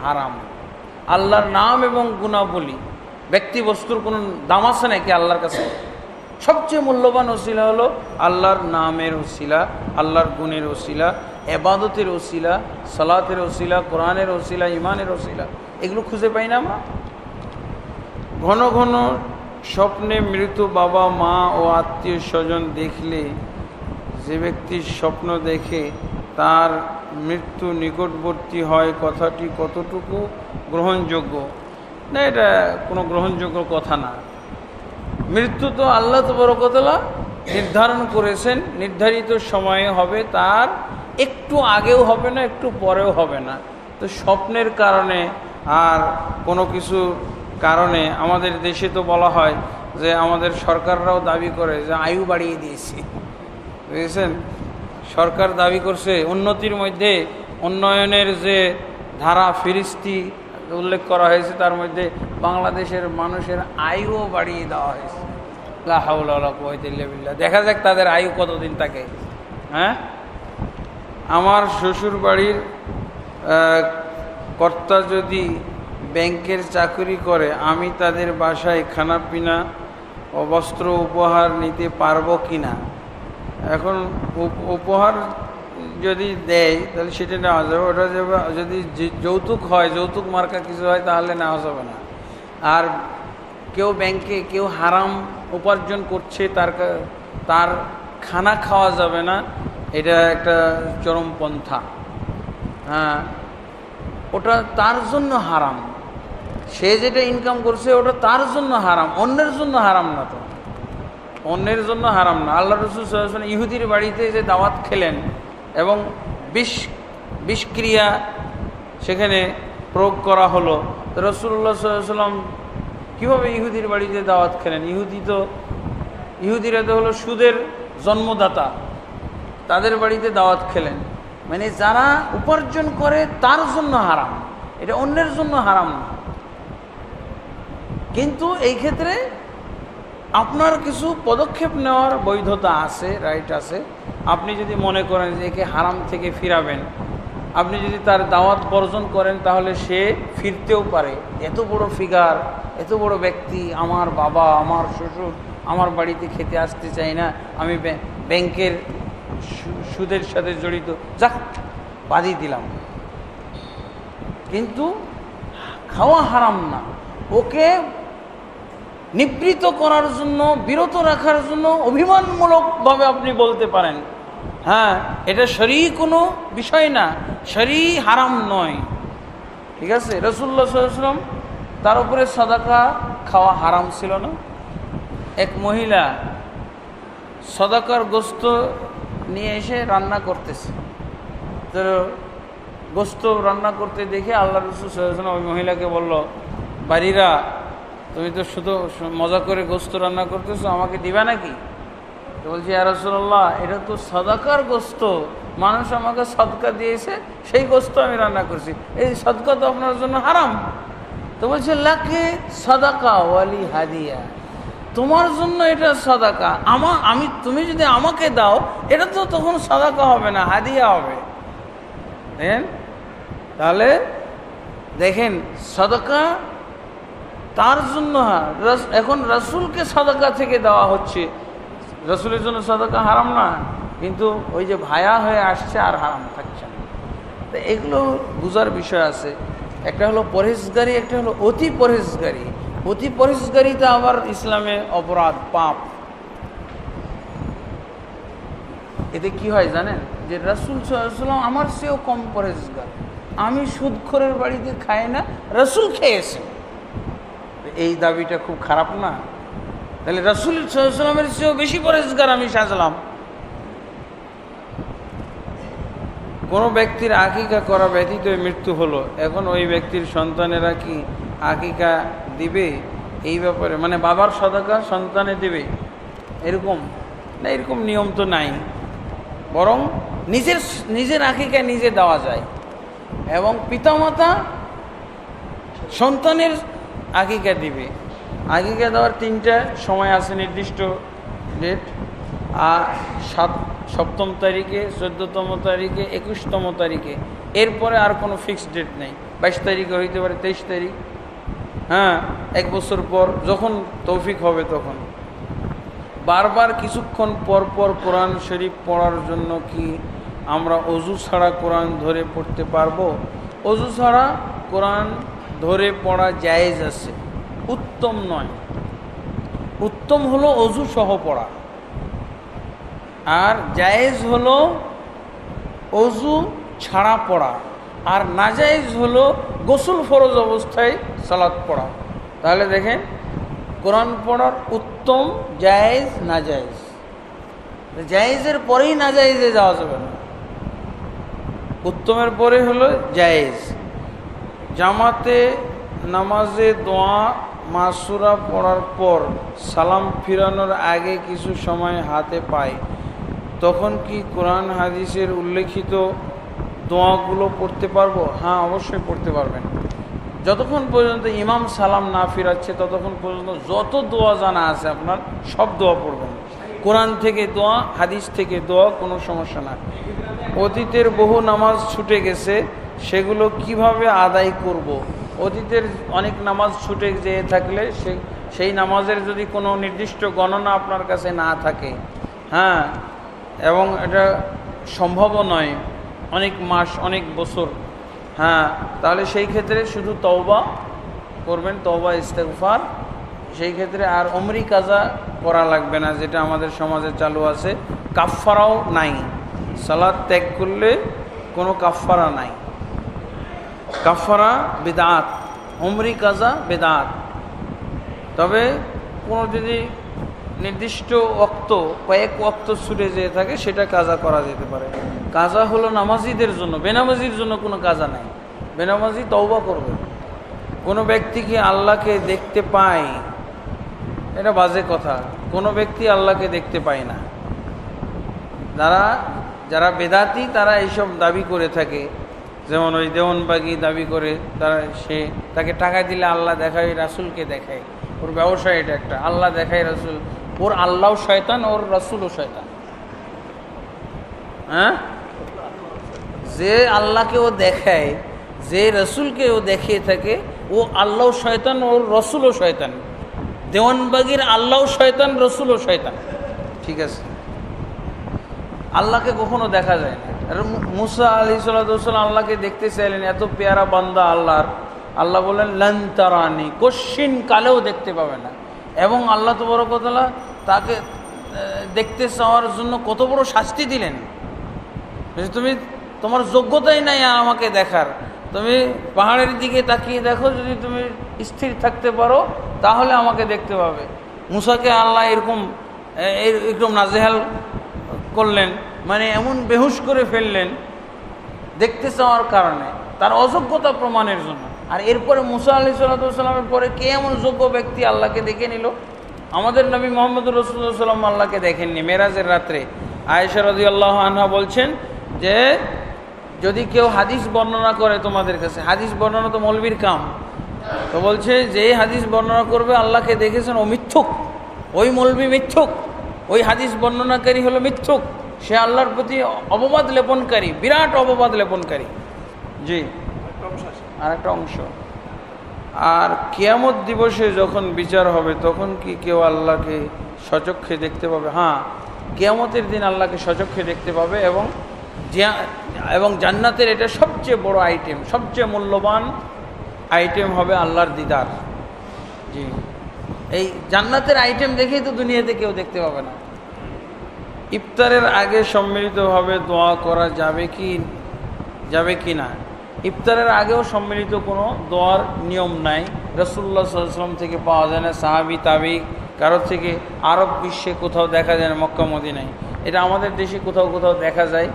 হারাম। আল্লাহর নাম এবং গুণাবলী, ব্যক্তি বস্তুর কোনো দাম আছে নাকি আল্লাহর কাছে? সবচেয়ে মূল্যবান ওসিলা হলো আল্লাহর নামের ওসিলা, আল্লাহর গুণের ওসিলা, ইবাদতের ওসিলা, সালাতের ওসিলা, কোরআনের ওসিলা, ইমানের ওসিলা। এগুলো খুঁজে পাই না আমরা। ঘন ঘন স্বপ্নে মৃত বাবা মা ও আত্মীয় স্বজন দেখলে যে ব্যক্তি স্বপ্ন দেখে তার মৃত্যু নিকটবর্তী হয়, কথাটি কতটুকু গ্রহণযোগ্য? না, এটা কোনো গ্রহণযোগ্য কথা না। মৃত্যু তো আল্লাহ তাবারক ওয়া তাআলা নির্ধারণ করেছেন, নির্ধারিত সময়ে হবে, তার একটু আগেও হবে না, একটু পরেও হবে না। তো স্বপ্নের কারণে আর কোনো কিছু কারণে, আমাদের দেশে তো বলা হয় যে আমাদের সরকাররাও দাবি করে যে আয়ু বাড়িয়ে দিয়েছি, বুঝেছেন? সরকার দাবি করছে উন্নতির মধ্যে উন্নয়নের যে ধারা ফিরিস্তি উল্লেখ করা হয়েছে তার মধ্যে বাংলাদেশের মানুষের আয়ুও বাড়িয়ে দেওয়া হয়েছে। লা হাওলা ওয়ালা কুওয়াতা ইল্লা বিল্লাহ। দেখা যাক তাদের আয়ু কতদিন থাকে। হ্যাঁ, আমার শ্বশুর বাড়ির কর্তা যদি ব্যাংকের চাকরি করে, আমি তাদের বাসায় খানাপিনা ও বস্ত্র উপহার নিতে পারবো কিনা? এখন উপহার যদি দেয় তাহলে সেটা নেওয়া যাবে। ওটা যদি যৌতুক হয়, যৌতুক মার্কা কিছু হয়, তাহলে নেওয়া যাবে না। আর কেউ ব্যাংকে কেউ হারাম উপার্জন করছে, তার খানা খাওয়া যাবে না, এটা একটা চরমপন্থা। হ্যাঁ, ওটা তার জন্য হারাম। সে যেটা ইনকাম করছে ওটা তার জন্য হারাম, অন্যের জন্য হারাম না। তো অন্যের জন্য হারাম না। আল্লাহ রাসূল সাল্লাল্লাহু আলাইহি ওয়াসাল্লাম ইহুদির বাড়িতে যে দাওয়াত খেলেন এবং বিষক্রিয়া সেখানে প্রয়োগ করা হলো, তো রাসূলুল্লাহ সাল্লাল্লাহু আলাইহি ওয়াসাল্লাম কীভাবে ইহুদির বাড়িতে দাওয়াত খেলেন? ইহুদিরা তো হলো সুদের জন্মদাতা, তাদের বাড়িতে দাওয়াত খেলেন। মানে যারা উপার্জন করে তার জন্য হারাম, এটা অন্যের জন্য হারাম না। কিন্তু এই ক্ষেত্রে আপনার কিছু পদক্ষেপ নেওয়ার বৈধতা আছে, রাইট আছে। আপনি যদি মনে করেন যে একে হারাম থেকে ফিরাবেন, আপনি যদি তার দাওয়াত বর্জন করেন, তাহলে সে ফিরতেও পারে। এত বড় ফিগার, এত বড় ব্যক্তি, আমার বাবা, আমার শ্বশুর আমার বাড়িতে খেতে আসতে চাই না, আমি ব্যাংকের সুদের সাথে জড়িত, যাক বাদই দিলাম। কিন্তু খাওয়া হারাম না, ওকে নিবৃত করার জন্য, বিরত রাখার জন্য অভিমানমূলকভাবে আপনি বলতে পারেন হ্যাঁ, এটা শরী কোনো বিষয় না, শরী হারাম নয়, ঠিক আছে। রাসূলুল্লাহ সাল্লাল্লাহু আলাইহি ওয়াসাল্লাম তার উপরে সাদাকা খাওয়া হারাম ছিল না। এক মহিলা সাদাকার গোশত নিয়ে এসে রান্না করতেছে, তো গোশত রান্না করতে দেখে আল্লাহ রাসূল সাল্লাল্লাহু আলাইহি ওয়াসাল্লাম ওই মহিলাকে বলল, বাড়িরা তুমি তো শুধু মজা করে গোশত রান্না করতেছো, আমাকে দিবা নাকি? তো বলছি, ইয়া রাসূলুল্লাহ, এটা তো সাদাকার গোশত, মানুষ আমাকে সদকা দিয়েছে, সেই গোশত আমি রান্না করছি, এই সদকা তো আপনার জন্য হারাম। তো বলছে, লাকে সাদাকা ওয়ালি হাদিয়া, তোমার জন্য এটা সাদাকা, তুমি যদি আমাকে দাও এটা তো তখন সাদাকা হবে না, হাদিয়া হবে। দেখেন, তাহলে দেখেন সাদাকা তার জন্য। এখন রাসূলকে সাদাকা থেকে দেওয়া হচ্ছে, রাসূলের জন্য সাদাকা হারাম না, কিন্তু ওই যে ভায়া হয়ে আসছে আর হারাম থাকছে না। তো এগুলো বুঝার বিষয় আছে। একটা হলো পরহেজগারি, একটা হলো অতি পরহেজগারি। অতি পরহেজগারিতা আবার ইসলামে অপরাধ, পাপ। এতে কি হয় জানেন, যে রাসূল সাল্লাল্লাহু আলাইহি ওয়াসাল্লাম আমার চেয়েও কম পরহেজগার, আমি সুদখোরের বাড়িতে খাই না, রাসূল খেয়েছেন, এই দাবিটা খুব খারাপ না? তাহলে রাসূল সাল্লাল্লাহু আলাইহি ওয়াসাল্লামের চেয়েও বেশি পরহেজগার আমি সাজলাম। কোনো ব্যক্তির আকিকা করা ব্যতীত মৃত্যু হলো, এখন ওই ব্যক্তির সন্তানেরা কি আকিকা দিবে? এই ব্যাপারে মানে বাবার সাদাকা সন্তানে দিবে এরকম না, এরকম নিয়ম তো নাই, বরং নিজের আকিকা নিজে দেওয়া যায়, এবং পিতামাতা সন্তানের আকিকা দিবে। আকিকা দেওয়ার 3টা সময় আছে, নির্দিষ্ট ডেট, আর 7ম তারিখে, 14তম তারিখে, 21তম তারিখে, এরপরে আর কোনো ফিক্সড ডেট নেই। 22 তারিখে হইতে পারে, 23 তারিখ, হ্যাঁ, 1 বছর পর যখন তৌফিক হবে তখন। বারবার কিছুক্ষণ পর পর কোরআন শরীফ পড়ার জন্য কি আমরা অজু ছাড়া কোরআন ধরে পড়তে পারবো? অজু ছাড়া কোরআন ধরে পড়া জায়েজ আছে, উত্তম নয়। উত্তম হলো অজু সহ পড়া, আর জায়েজ হলো অজু ছাড়া পড়া, আর নাজায়েজ হলো গোসল ফরজ অবস্থায় সালাত পড়া। তাহলে দেখেন, কোরআন পড়ার উত্তম, জায়েজ, নাজায়েজ। জায়েজের পরেই নাজায়েজে যাওয়া যাবে না, উত্তমের পরে হলো জায়েজ। জামাতে নামাজে দোয়া মাসুরা পড়ার পর সালাম ফিরানোর আগে কিছু সময় হাতে পায়, তখন কি কোরআন হাদিসের উল্লেখিত দোয়াগুলো পড়তে পারবো? হ্যাঁ, অবশ্যই পড়তে পারবেন। যতক্ষণ পর্যন্ত ইমাম সালাম না ফিরাচ্ছে ততক্ষণ পর্যন্ত যত দোয়া জানা আছে আপনার সব দোয়া পড়বেন। কোরআন থেকে দোয়া, হাদিস থেকে দোয়া, কোনো সমস্যা না। অতীতের বহু নামাজ ছুটে গেছে, সেগুলো কিভাবে আদায় করব? অতীতের অনেক নামাজ ছুটে যেয়ে থাকলে সেই নামাজের যদি কোনো নির্দিষ্ট গণনা আপনার কাছে না থাকে, হ্যাঁ, এবং এটা সম্ভবও নয়, অনেক মাস, অনেক বছর, হ্যাঁ, তাহলে সেই ক্ষেত্রে শুধু তওবা করবেন, তওবা ইস্তেগফার। সেই ক্ষেত্রে আর উমরি কাজা করা লাগবে না, যেটা আমাদের সমাজে চালু আছে। কাফফারাও নাই, সালাত ত্যাগ করলে কোনো কাফফারা নাই। কাফফারা বিদআত, উমরি কাজা বিদআত। তবে কোনো যদি নির্দিষ্ট ওয়াক্ত, কয়েক ওয়াক্ত ছুটে যেয়ে থাকে, সেটা কাজা করা যেতে পারে। কাজা হলো নামাজিদের জন্য, বেনামাজির জন্য কোনো কাজা নাই। বেনামাজি তওবা করবে। কোনো ব্যক্তি কি আল্লাহকে দেখতে পায়? এটা বাজে কথা। কোনো ব্যক্তি আল্লাহকে দেখতে পায় না। যারা বেদাতি তারা এইসব দাবি করে থাকে, যেমন ওই দেওয়ানবাগি দাবি করে, তাকে টাকা দিলে আল্লাহ দেখায়, রাসূলকে দেখায়, ওর ব্যবসা এটা একটা, আল্লাহ দেখায় রাসূল, ওর আল্লাহও শয়তান, ওর রাসূলও শয়তান। হ্যাঁ, যে আল্লাহকে ও দেখায়, যে রাসূলকে ও দেখিয়ে থাকে, ও আল্লাহও শয়তান, ওর রাসূলও শয়তান। দেওয়ানবাগির আল্লাহও শয়তান, রাসূলও শয়তান। ঠিক আছে, আল্লাহকে কখনো দেখা যায় না। মুসা আলাইহিস সালাম আল্লাহকে দেখতে চাইলেন, এত পেয়ারা বান্দা আল্লাহর, আল্লাহ বলেন লান তারানি, কশিন কালেও দেখতে পাবে না। এবং আল্লাহ তাবারক ওয়া তাআলা তাকে দেখতে চাওয়ার জন্য কত বড় শাস্তি দিলেন। তুমি তোমার যোগ্যতাই নাই আমাকে দেখার, তুমি পাহাড়ের দিকে তাকিয়ে দেখো, যদি তুমি স্থির থাকতে পারো তাহলে আমাকে দেখতে পাবে। মুসাকে আল্লাহ এরকম নাজেহাল করলেন, মানে এমন বেহুশ করে ফেললেন দেখতে চাওয়ার কারণে, তার অযোগ্যতা প্রমাণের জন্য। আর এরপরে মুসা আলাইহিস সালামের পরে কে এমন যোগ্য ব্যক্তি আল্লাহকে দেখে নিল? আমাদের নবী মুহাম্মদুর রাসূলুল্লাহ সাল্লাল্লাহু আলাইহি ওয়াসাল্লাম আল্লাহকে দেখেননি মেরাজের রাত্রে। আয়েশা রাদিয়াল্লাহু আনহা বলছেন যে যদি কেউ হাদিস বর্ণনা করে তোমাদের কাছে, হাদিস বর্ণনা তো মৌলবীর কাম, তো বলছে যে হাদিস বর্ণনা করবে আল্লাহকে দেখেছেন ও মিথ্যুক, ওই মৌলবী মিথ্যুক, ওই হাদিস বর্ণনাকারী হলো মিথ্যুক, সে আল্লাহর প্রতি অপবাদ লেপনকারী, বিরাট অপবাদ লেপনকারী। জি, আর একটা অংশ। আর কিয়ামত দিবসে যখন বিচার হবে তখন কি কেউ আল্লাহকে সচক্ষে দেখতে পাবে? হ্যাঁ, কিয়ামতের দিন আল্লাহকে সচক্ষে দেখতে পাবে। এবং জান্নাতের এটা সবচেয়ে বড় আইটেম, সবচেয়ে মূল্যবান আইটেম হবে আল্লাহর দিদার। জি, এই জান্নাতের আইটেম দেখেই তো দুনিয়াতে কেউ দেখতে পাবে না। ইফতারের আগে সম্মিলিতভাবে দোয়া করা যাবে কি না? ইফতারের আগেও সম্মিলিত কোনো দোয়ার নিয়ম নাই, রাসূলুল্লাহ সাল্লাল্লাহু আলাইহি ওয়াসাল্লাম থেকে পাওয়া যায় না, সাহাবী তাবী কারো থেকে, আরব বিশ্বে কোথাও দেখা যায় না, মক্কা মদিনায়। এটা আমাদের দেশে কোথাও কোথাও দেখা যায়।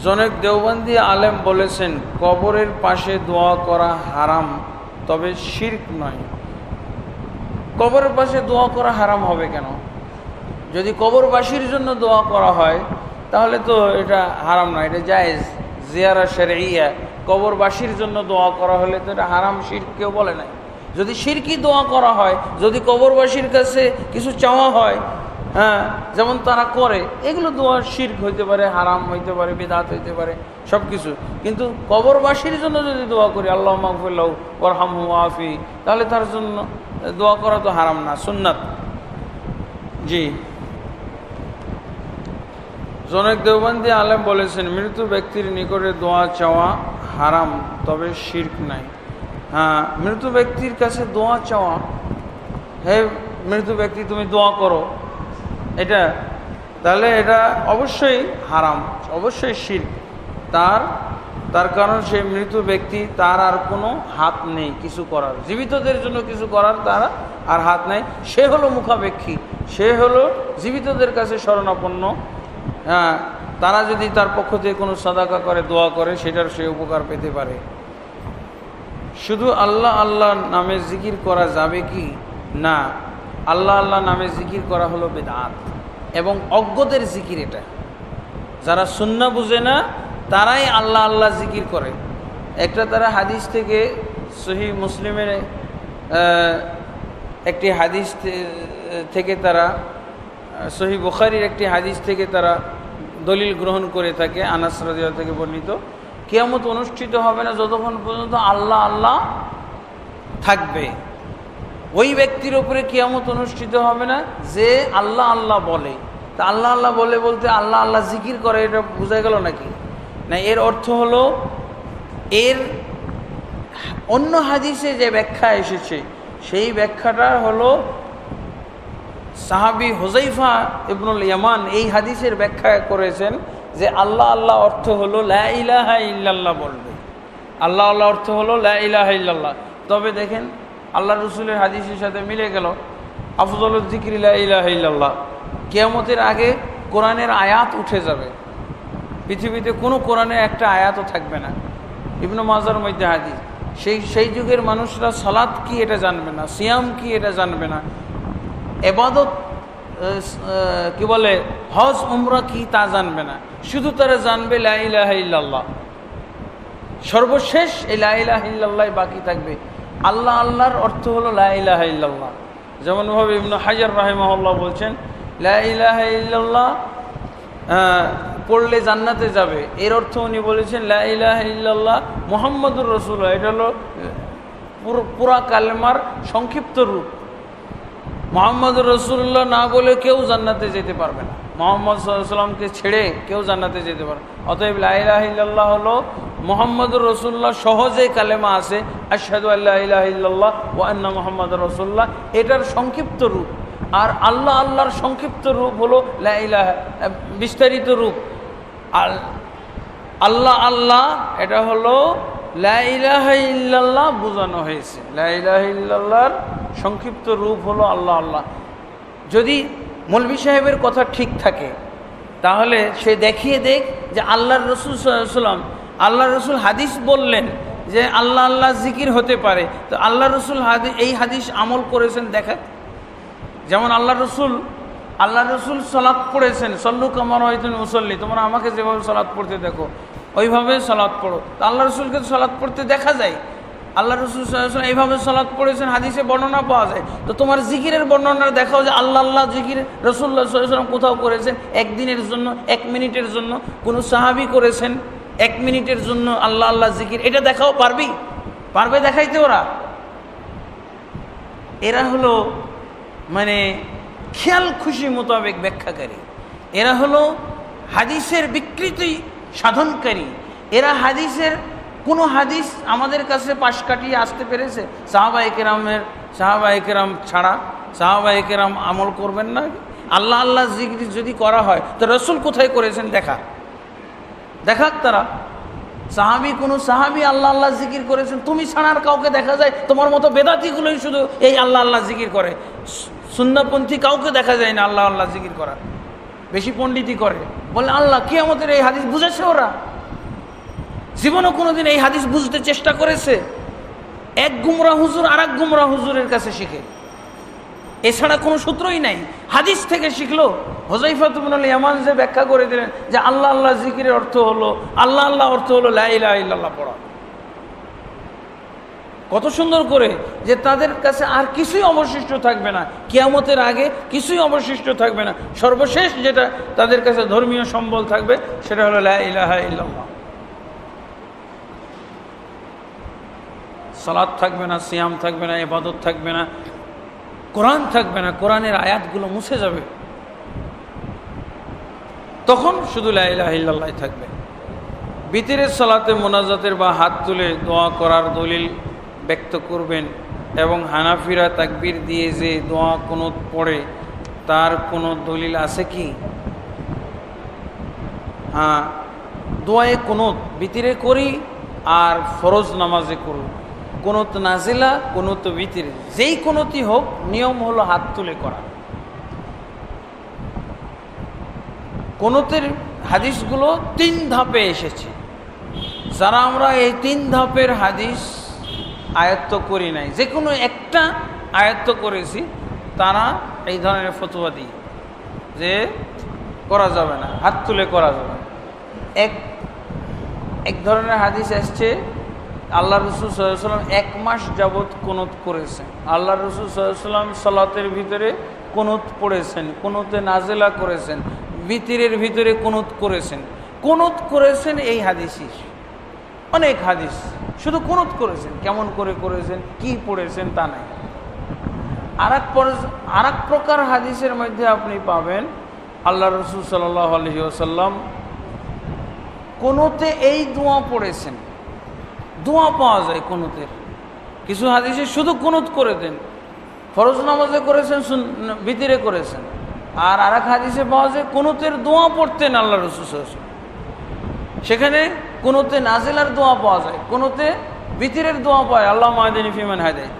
জনক দেওবন্দি আলেম বলেছেন কবরের পাশে দোয়া করা হারাম, তবে শিরক নয়। কবরের পাশে দোয়া করা হারাম হবে কেন? যদি কবরবাসীর জন্য দোয়া করা হয় তাহলে তো এটা হারাম নয়, এটা জায়েজ, জিয়ারা শরঈয়া। কবরবাসীর জন্য দোয়া করা হলে তো এটা হারাম, শিরক কেউ বলে নাই। যদি শিরকি দোয়া করা হয়, যদি কবরবাসীর কাছে কিছু চাওয়া হয়, হ্যাঁ, যেমন তারা করে, এগুলো দোয়া শিরক হইতে পারে, হারাম হইতে পারে, বিদআত হইতে পারে, সব কিছু। কিন্তু কবরবাসীর জন্য যদি দোয়া করি আল্লাহুম্মা মাগফির লাহু ওয়ারহামহু ওয়াফি, তাহলে তার জন্য দোয়া করা তো হারাম না, সুন্নাত। জি, জনক দেওবন্দি আলেম বলেছেন মৃত ব্যক্তির নিকটে দোয়া চাওয়া হারাম, তবে শিরক নাই। হ্যাঁ, মৃত ব্যক্তির কাছে দোয়া চাওয়া, হে মৃত ব্যক্তি তুমি দোয়া করো, তাহলে এটা অবশ্যই হারাম, অবশ্যই শিরক। তার কারণ সে মৃত ব্যক্তি, তার আর কোনো হাত নেই কিছু করার, জীবিতদের জন্য কিছু করার তার আর হাত নেই। সে হলো মুখাপেক্ষী, সে হলো জীবিতদের কাছে শরণাপন্ন। হ্যাঁ, তারা যদি তার পক্ষ থেকে কোনো সাদাকা করে, দোয়া করে, সেটার সে উপকার পেতে পারে। শুধু আল্লাহ আল্লাহ নামে জিকির করা যাবে কি না? আল্লাহ আল্লাহ নামে জিকির করা হলো বিদআত এবং অজ্ঞদের জিকির। এটা যারা সুন্নাহ বুঝে না তারাই আল্লাহ আল্লাহ জিকির করে। একটা তারা হাদিস থেকে, সহিহ মুসলিমের একটি হাদিস থেকে তারা, সহিহ বুখারীর একটি হাদিস থেকে তারা দলিল গ্রহণ করে থাকে, আনাস রাদিয়াল্লাহু থেকে বর্ণিত, কিয়ামত অনুষ্ঠিত হবে না যতক্ষণ পর্যন্ত আল্লাহ আল্লাহ থাকবে। ওই ব্যক্তির উপরে কিয়ামত অনুষ্ঠিত হবে না যে আল্লাহ আল্লাহ বলে। তা আল্লাহ আল্লাহ বলে বলতে আল্লাহ আল্লাহ জিকির করে, এটা বোঝা গেল নাকি? না, এর অর্থ হলো, এর অন্য হাদিসে যে ব্যাখ্যা এসেছে সেই ব্যাখ্যাটা হলো সাহাবী হুযায়ফা ইবনুল ইয়ামান এই হাদিসের ব্যাখ্যা করেছেন যে আল্লাহ আল্লাহ অর্থ হলো লা ইলাহা ইল্লাল্লাহ বলবে। আল্লাহ আল্লাহ অর্থ হলো লা ইলাহা ইল্লাল্লাহ। তবে দেখেন আল্লাহ রসুলের হাদিসের সাথে মিলে গেল, আফযলুয যিকরি লা ইলাহা ইল্লাল্লাহ। কিয়ামতের আগে কোরআনের আয়াত উঠে যাবে, পৃথিবীতে কোনো কোরআনের একটা আয়াতও থাকবে না। ইবনে মাজার মধ্যে হাদিস, সেই যুগের মানুষরা সালাত কি এটা জানবে না, সিয়াম কি এটা জানবে না, ইবাদত কি বলে হজ উমরা কি তা জানবে না, শুধু তারা জানবে লা ইলাহা ইল্লাল্লাহ। সর্বশেষ এই লা ইলাহা ইল্লাল্লাহ বাকি থাকবে। আল্লাহ আল্লাহর অর্থ হলো লা ইলাহা ইল্লাল্লাহ। যেমনভাবে ইবনে হাজার রাহিমাহুল্লাহ বলছেন লা ইলাহা ইল্লাল্লাহ পড়লে জান্নাতে যাবে, এর অর্থ উনি বলেছেন লা ইলাহা ইল্লাল্লাহ মুহাম্মাদুর রাসূলুল্লাহ। এটা হলো পুরা কালেমার সংক্ষিপ্ত রূপ। মুহাম্মাদুর রাসূলুল্লাহ না বলে কেউ জান্নাতে যেতে পারবে না, মুহাম্মদ সাল্লাল্লাহু আলাইহি ওয়াসাল্লামকে ছেড়ে কেউ জান্নাতে যেতে পারবে। অতএব লা ইলাহা ইল্লাল্লাহ হলো মুহাম্মাদুর রাসূলুল্লাহ সহজে কালেমা আছে, আশহাদু আল্লা ইলাহা ইল্লাল্লাহ ওয়া আন্না মুহাম্মাদুর রাসূলুল্লাহ, এটার সংক্ষিপ্ত রূপ। আর আল্লাহ আল্লাহর সংক্ষিপ্ত রূপ হলো লা ইলাহা, বিস্তারিত রূপ। আল্লাহ আল্লাহ এটা হলো লা ইলাহা ইল্লাল্লাহ বোঝানো হয়েছে। লা ইলাহা ইল্লাল্লাহর সংক্ষিপ্ত রূপ হলো আল্লাহ আল্লাহ। যদি মৌলভী সাহেবের কথা ঠিক থাকে তাহলে সে দেখিয়ে দেখ যে আল্লাহর রসুল সাল্লাল্লাহু আলাইহি ওয়াসাল্লাম, আল্লাহ রসুল হাদিস বললেন যে আল্লাহ আল্লাহ জিকির হতে পারে, তো আল্লাহ রসুল এই হাদিস আমল করেছেন দেখা। যেমন আল্লাহ রসুল সালাত পড়েছেন, সল্লু কামা রাআইতুমুনি উসাল্লি, তোমরা আমাকে যেভাবে সালাত পড়তে দেখো ওইভাবে সালাত পড়ো। তো আল্লাহ রসুলকে সালাত পড়তে দেখা যায়, আল্লাহ রসুল সাল্লাল্লাহু আলাইহি ওয়াসাল্লাম এইভাবে সালাত পড়েছেন, হাদিসে বর্ণনা পাওয়া যায়। তো তোমার জিকিরের বর্ণনা দেখাও যে আল্লাহ আল্লাহ জিকির রাসূলুল্লাহ সাল্লাল্লাহু আলাইহি ওয়াসাল্লাম কোথাও করেছেন, 1 দিনের জন্য 1 মিনিটের জন্য কোনো সাহাবী করেছেন 1 মিনিটের জন্য আল্লাহ আল্লাহ জিকির, এটা দেখাও। পারবে দেখাইতে? এরা হলো মানে খেয়াল খুশি মোতাবেক ব্যাখ্যাকারী, এরা হলো হাদিসের বিকৃতি সাধনকারী। এরা হাদিসের কোনো হাদিস আমাদের কাছে পাশ কাটিয়ে আসতে পেরেছে? সাহাবায়ে কেরাম ছাড়া সাহাবায়ে কেরাম আমল করবেন না? আল্লাহ আল্লাহ জিকির যদি করা হয় তো রসুল কোথায় করেছেন দেখাক তারা। কোনো সাহাবী আল্লাহ আল্লাহ জিকির করেছেন, তুমি ছাড়া আর কাউকে দেখা যায়? তোমার মতো বেদাতিগুলোই শুধু এই আল্লাহ আল্লাহ জিকির করে, সুন্নাহপন্থী কাউকে দেখা যায় না আল্লাহ আল্লাহ জিকির করা। বেশি পণ্ডিতি করে, বলে আল্লাহ কিয়ামতের এই হাদিস বুঝেছে? ওরা জীবনে কোনোদিন এই হাদিস বুঝতে চেষ্টা করেছে? এক গুমরা হুজুর আর এক গুমরা হুজুরের কাছে শিখে, এছাড়া কোনো সূত্রই নাই, হাদিস থেকে শিখলো। হুযায়ফা ইবনুল ইয়ামান যে ব্যাখ্যা করে দিলেন যে আল্লাহ আল্লাহ জিকিরের অর্থ হলো, আল্লাহ আল্লাহ অর্থ হলো লা ইলাহা ইল্লাল্লাহ পড়া। কত সুন্দর করে যে তাদের কাছে আর কিছুই অবশিষ্ট থাকবে না, কিয়ামতের আগে কিছুই অবশিষ্ট থাকবে না। সর্বশেষ যেটা তাদের কাছে ধর্মীয় সম্বল থাকবে সেটা হলো লা ইলাহা ইল্লাল্লাহ। সালাত থাকবে না, সিয়াম থাকবে না, ইবাদত থাকবে না, কোরআন থাকবে না, কোরআনের আয়াতগুলো মুছে যাবে, তখন শুধু লা ইলাহা ইল্লাল্লাহ থাকবে। বিতরের সালাতে মোনাজাতের বা হাত তুলে দোয়া করার দলিল ব্যক্ত করবেন, এবং হানাফিরা তাকবীর দিয়ে যে দোয়া কুনুত পড়ে তার কোনো দলিল আছে কি? হ্যাঁ, দোয়ায়ে কুনুত বিতরে করি আর ফরজ নামাজে করুন। কুনুত নাজিলা, কুনুত বিতরে, যেই কুনুতই হোক নিয়ম হলো হাত তুলে করা। কুনুতের হাদিসগুলো 3 ধাপে এসেছে। যারা আমরা এই 3 ধাপের হাদিস আয়ত্ত করি নাই, যে কোনো একটা আয়ত্ত করেছি, তারা এই ধরনের ফতোয়া দিই যে করা যাবে না, হাত তুলে করা যাবে না। এক ধরনের হাদিস আসছে, আল্লাহ রসুল সাল্লাল্লাহু আলাইহি ওয়াসাল্লাম 1 মাস যাবৎ কুনুত করেছেন। আল্লাহ রসুল সাল্লাল্লাহু আলাইহি ওয়াসাল্লাম সালাতের ভিতরে কুনুত পড়েছেন, কুনুতে নাজিলা করেছেন, বিতরের ভিতরে কুনুত করেছেন। এই হাদিসই অনেক হাদিস শুধু কুনুত করেছেন, কেমন করে করেছেন, কি পড়েছেন তা নাই। আর এক প্রকার হাদিসের মধ্যে আপনি পাবেন আল্লাহ রসুল সাল্লাল্লাহু আলাইহি ওয়াসাল্লাম কুনুতে এই দোয়া পড়েছেন। দোয়া পাওয়া যায় কুনুতের, কিছু হাদিসে শুধু কুনুত করে দেন, ফরজ নামাজে করেছেন, বিতরে করেছেন। আর আরেক হাদিসে পাওয়া যায় কুনুতের দোয়া পড়তেন আল্লাহ রাসূল সাল্লাল্লাহু আলাইহি ওয়াসাল্লাম। সেখানে কুনুতে নাজিলার দোয়া পাওয়া যায়, কুনুতে বিতরের দোয়া পায়, আল্লাহুম্মা আহদিনি ফিমান হাদাইত।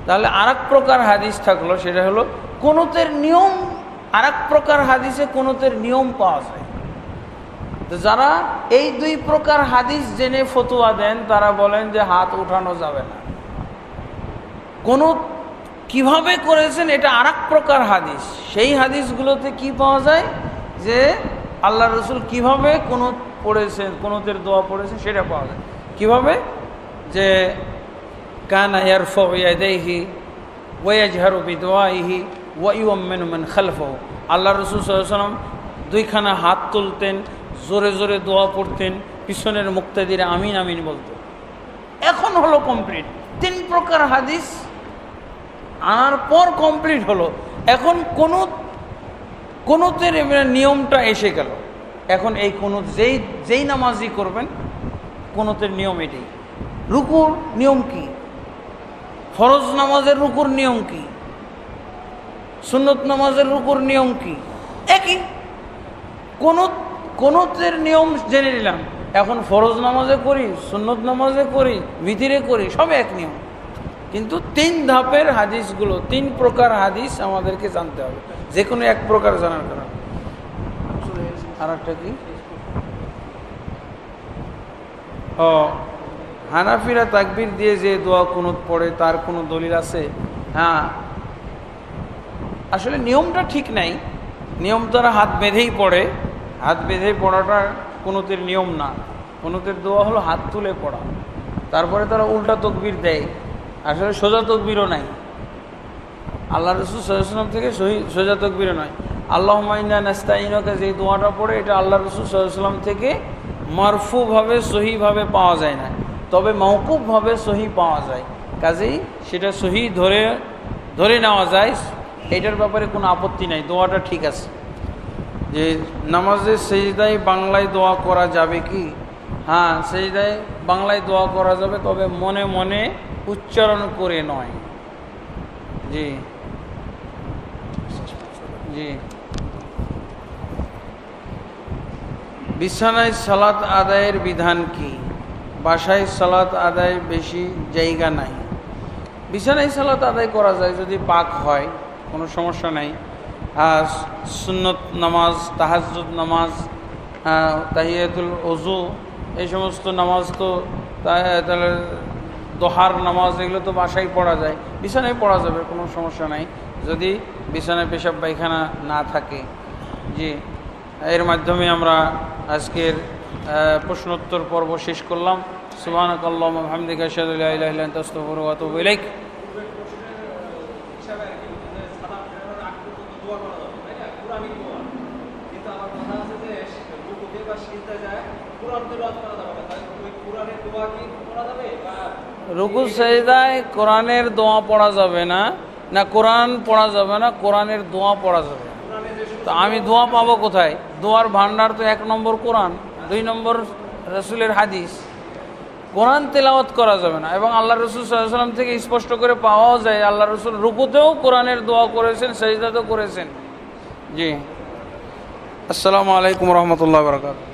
তাহলে আরেক প্রকার হাদিস থাকলো, সেটা হলো কুনুতের নিয়ম। আরেক প্রকার হাদিসে কুনুতের নিয়ম পাওয়া যায়। তো যারা এই 2 প্রকার হাদিস জেনে ফতোয়া দেন, তারা বলেন যে হাত উঠানো যাবে না। কুনুত কিভাবে করেছেন এটা আরেক প্রকার হাদিস। সেই হাদিসগুলোতে কি পাওয়া যায় যে আল্লাহ রসুল কিভাবে কুনুত পড়েছেন, কুনুতের দোয়া পড়েছেন সেটা পাওয়া যায়। কিভাবে? যে কানা ইয়ারফাউ ইয়াদাইহি ওয়া ইয়াজহারু বিদুআইহি ওয়া ইউমিনু মান খালফাহু। আল্লাহ রসুল সাল্লাল্লাহু আলাইহি ওয়াসাল্লাম 2খানা হাত তুলতেন, জোরে জোরে দোয়া পড়তেন, পিছনের মুক্তাদিরা আমিন আমিন বলতো। এখন হলো কমপ্লিট 3 প্রকার হাদিস আনার পর কমপ্লিট হলো। এখন কুনুতের নিয়মটা এসে গেল। এখন এই কুনুত যেই নামাজি করবেন, কুনুতের নিয়ম এটাই। রুকুর নিয়ম কি? ফরজ নামাজের রুকুর নিয়ম কি? সুন্নত নামাজের রুকুর নিয়ম কি? একই। কোনতের নিয়ম জেনে নিলাম। এখন ফরজ নামাজে করি, সুন্নত নামাজে করি, ভিতরে করি, সব এক নিয়ম। কিন্তু 3 ধাপের হাদিসগুলো, 3 প্রকার হাদিস আমাদেরকে জানতে হবে, যে কোনো এক প্রকার জানার কারণে। আর একটা কি, হানাফিরা তাকবীর দিয়ে যে দোয়া কুনুত পড়ে তার কোনো দলিল আছে? হ্যাঁ, আসলে নিয়মটা ঠিক নাই। নিয়ম তারা হাত বেঁধেই পড়ে। হাত বেঁধে পড়াটা কুনুতের নিয়ম না। কুনুতের দোয়া হলো হাত তুলে পড়া, তারপরে তারা উল্টা তকবীর দেয়। আসলে সোজা তকবীরও নাই, আল্লাহ রাসূল সাল্লাল্লাহু আলাইহি ওয়াসাল্লাম থেকে সোজা তকবীরও নয়। আল্লাহুম্মা ইন্না নাস্তাইনুকা যে দোয়াটা পড়ে, এটা আল্লাহ রাসূল সাল্লাল্লাহু আলাইহি ওয়াসাল্লাম থেকে মারফুভাবে সহিভাবে পাওয়া যায় না, তবে মওকুফভাবে সহি পাওয়া যায়। কাজেই সেটা সহি ধরে নেওয়া যায়, এটার ব্যাপারে কোনো আপত্তি নাই, দোয়াটা ঠিক আছে। যে নামাজে সেজদায় বাংলায় দোয়া করা যাবে কি? হ্যাঁ, সেজদায় বাংলায় দোয়া করা যাবে, তবে মনে মনে উচ্চারণ করে নয়। জি জি। বিছানায় সালাত আদায়ের বিধান কি? বাসায় সালাত আদায় বেশি জায়গা নাই। বিছানায় সালাত আদায় করা যায় যদি পাক হয়, কোনো সমস্যা নাই। আর সুন্নত নামাজ, তাহাজ্জুদ নামাজ, তাহিয়াতুল ওযু, এই সমস্ত নামাজ তো তাহলে দোহার নামাজ, এগুলো তো বাসায় পড়া যায়, বিছানায় পড়া যাবে, কোনো সমস্যা নাই যদি বিছানায় পেশাব পায়খানা না থাকে। জি, এর মাধ্যমে আমরা আজকের প্রশ্নোত্তর পর্ব শেষ করলাম। সুবহানাকাল্লাহুম্মা ওয়া বিহামদিকা আশহাদু আল্লা ইলাহা ইল্লা আনতা আস্তাগফিরুকা ওয়া আতুবু ইলাইক। রুকু সেজদায় কোরআনের দোয়া পড়া যাবে না, না কোরআন পড়া যাবে না, কোরআনের দোয়া পড়া যাবে। তো আমি দোয়া পাবো কোথায়? দোয়ার ভান্ডার তো 1 নম্বর কোরআন, 2 নম্বর রাসূলের হাদিস। কোরআন তেলাওয়াত করা যাবে না, এবং আল্লাহ রাসূল সাল্লাল্লাহু আলাইহি ওয়াসাল্লাম থেকে স্পষ্ট করে পাওয়াও যায় আল্লাহ রাসূল রুকুতেও কোরআনের দোয়া করেছেন, সেজদাতেও করেছেন। জি, আসসালামু আলাইকুম ওয়া রাহমাতুল্লাহি ওয়া বারাকাতুহু।